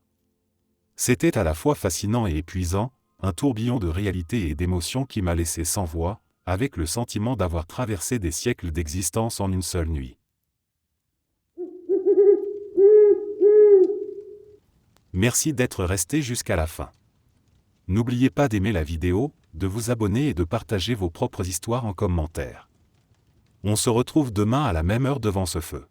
C'était à la fois fascinant et épuisant, un tourbillon de réalité et d'émotions qui m'a laissé sans voix, avec le sentiment d'avoir traversé des siècles d'existence en une seule nuit. Merci d'être resté jusqu'à la fin. N'oubliez pas d'aimer la vidéo, de vous abonner et de partager vos propres histoires en commentaire. On se retrouve demain à la même heure devant ce feu.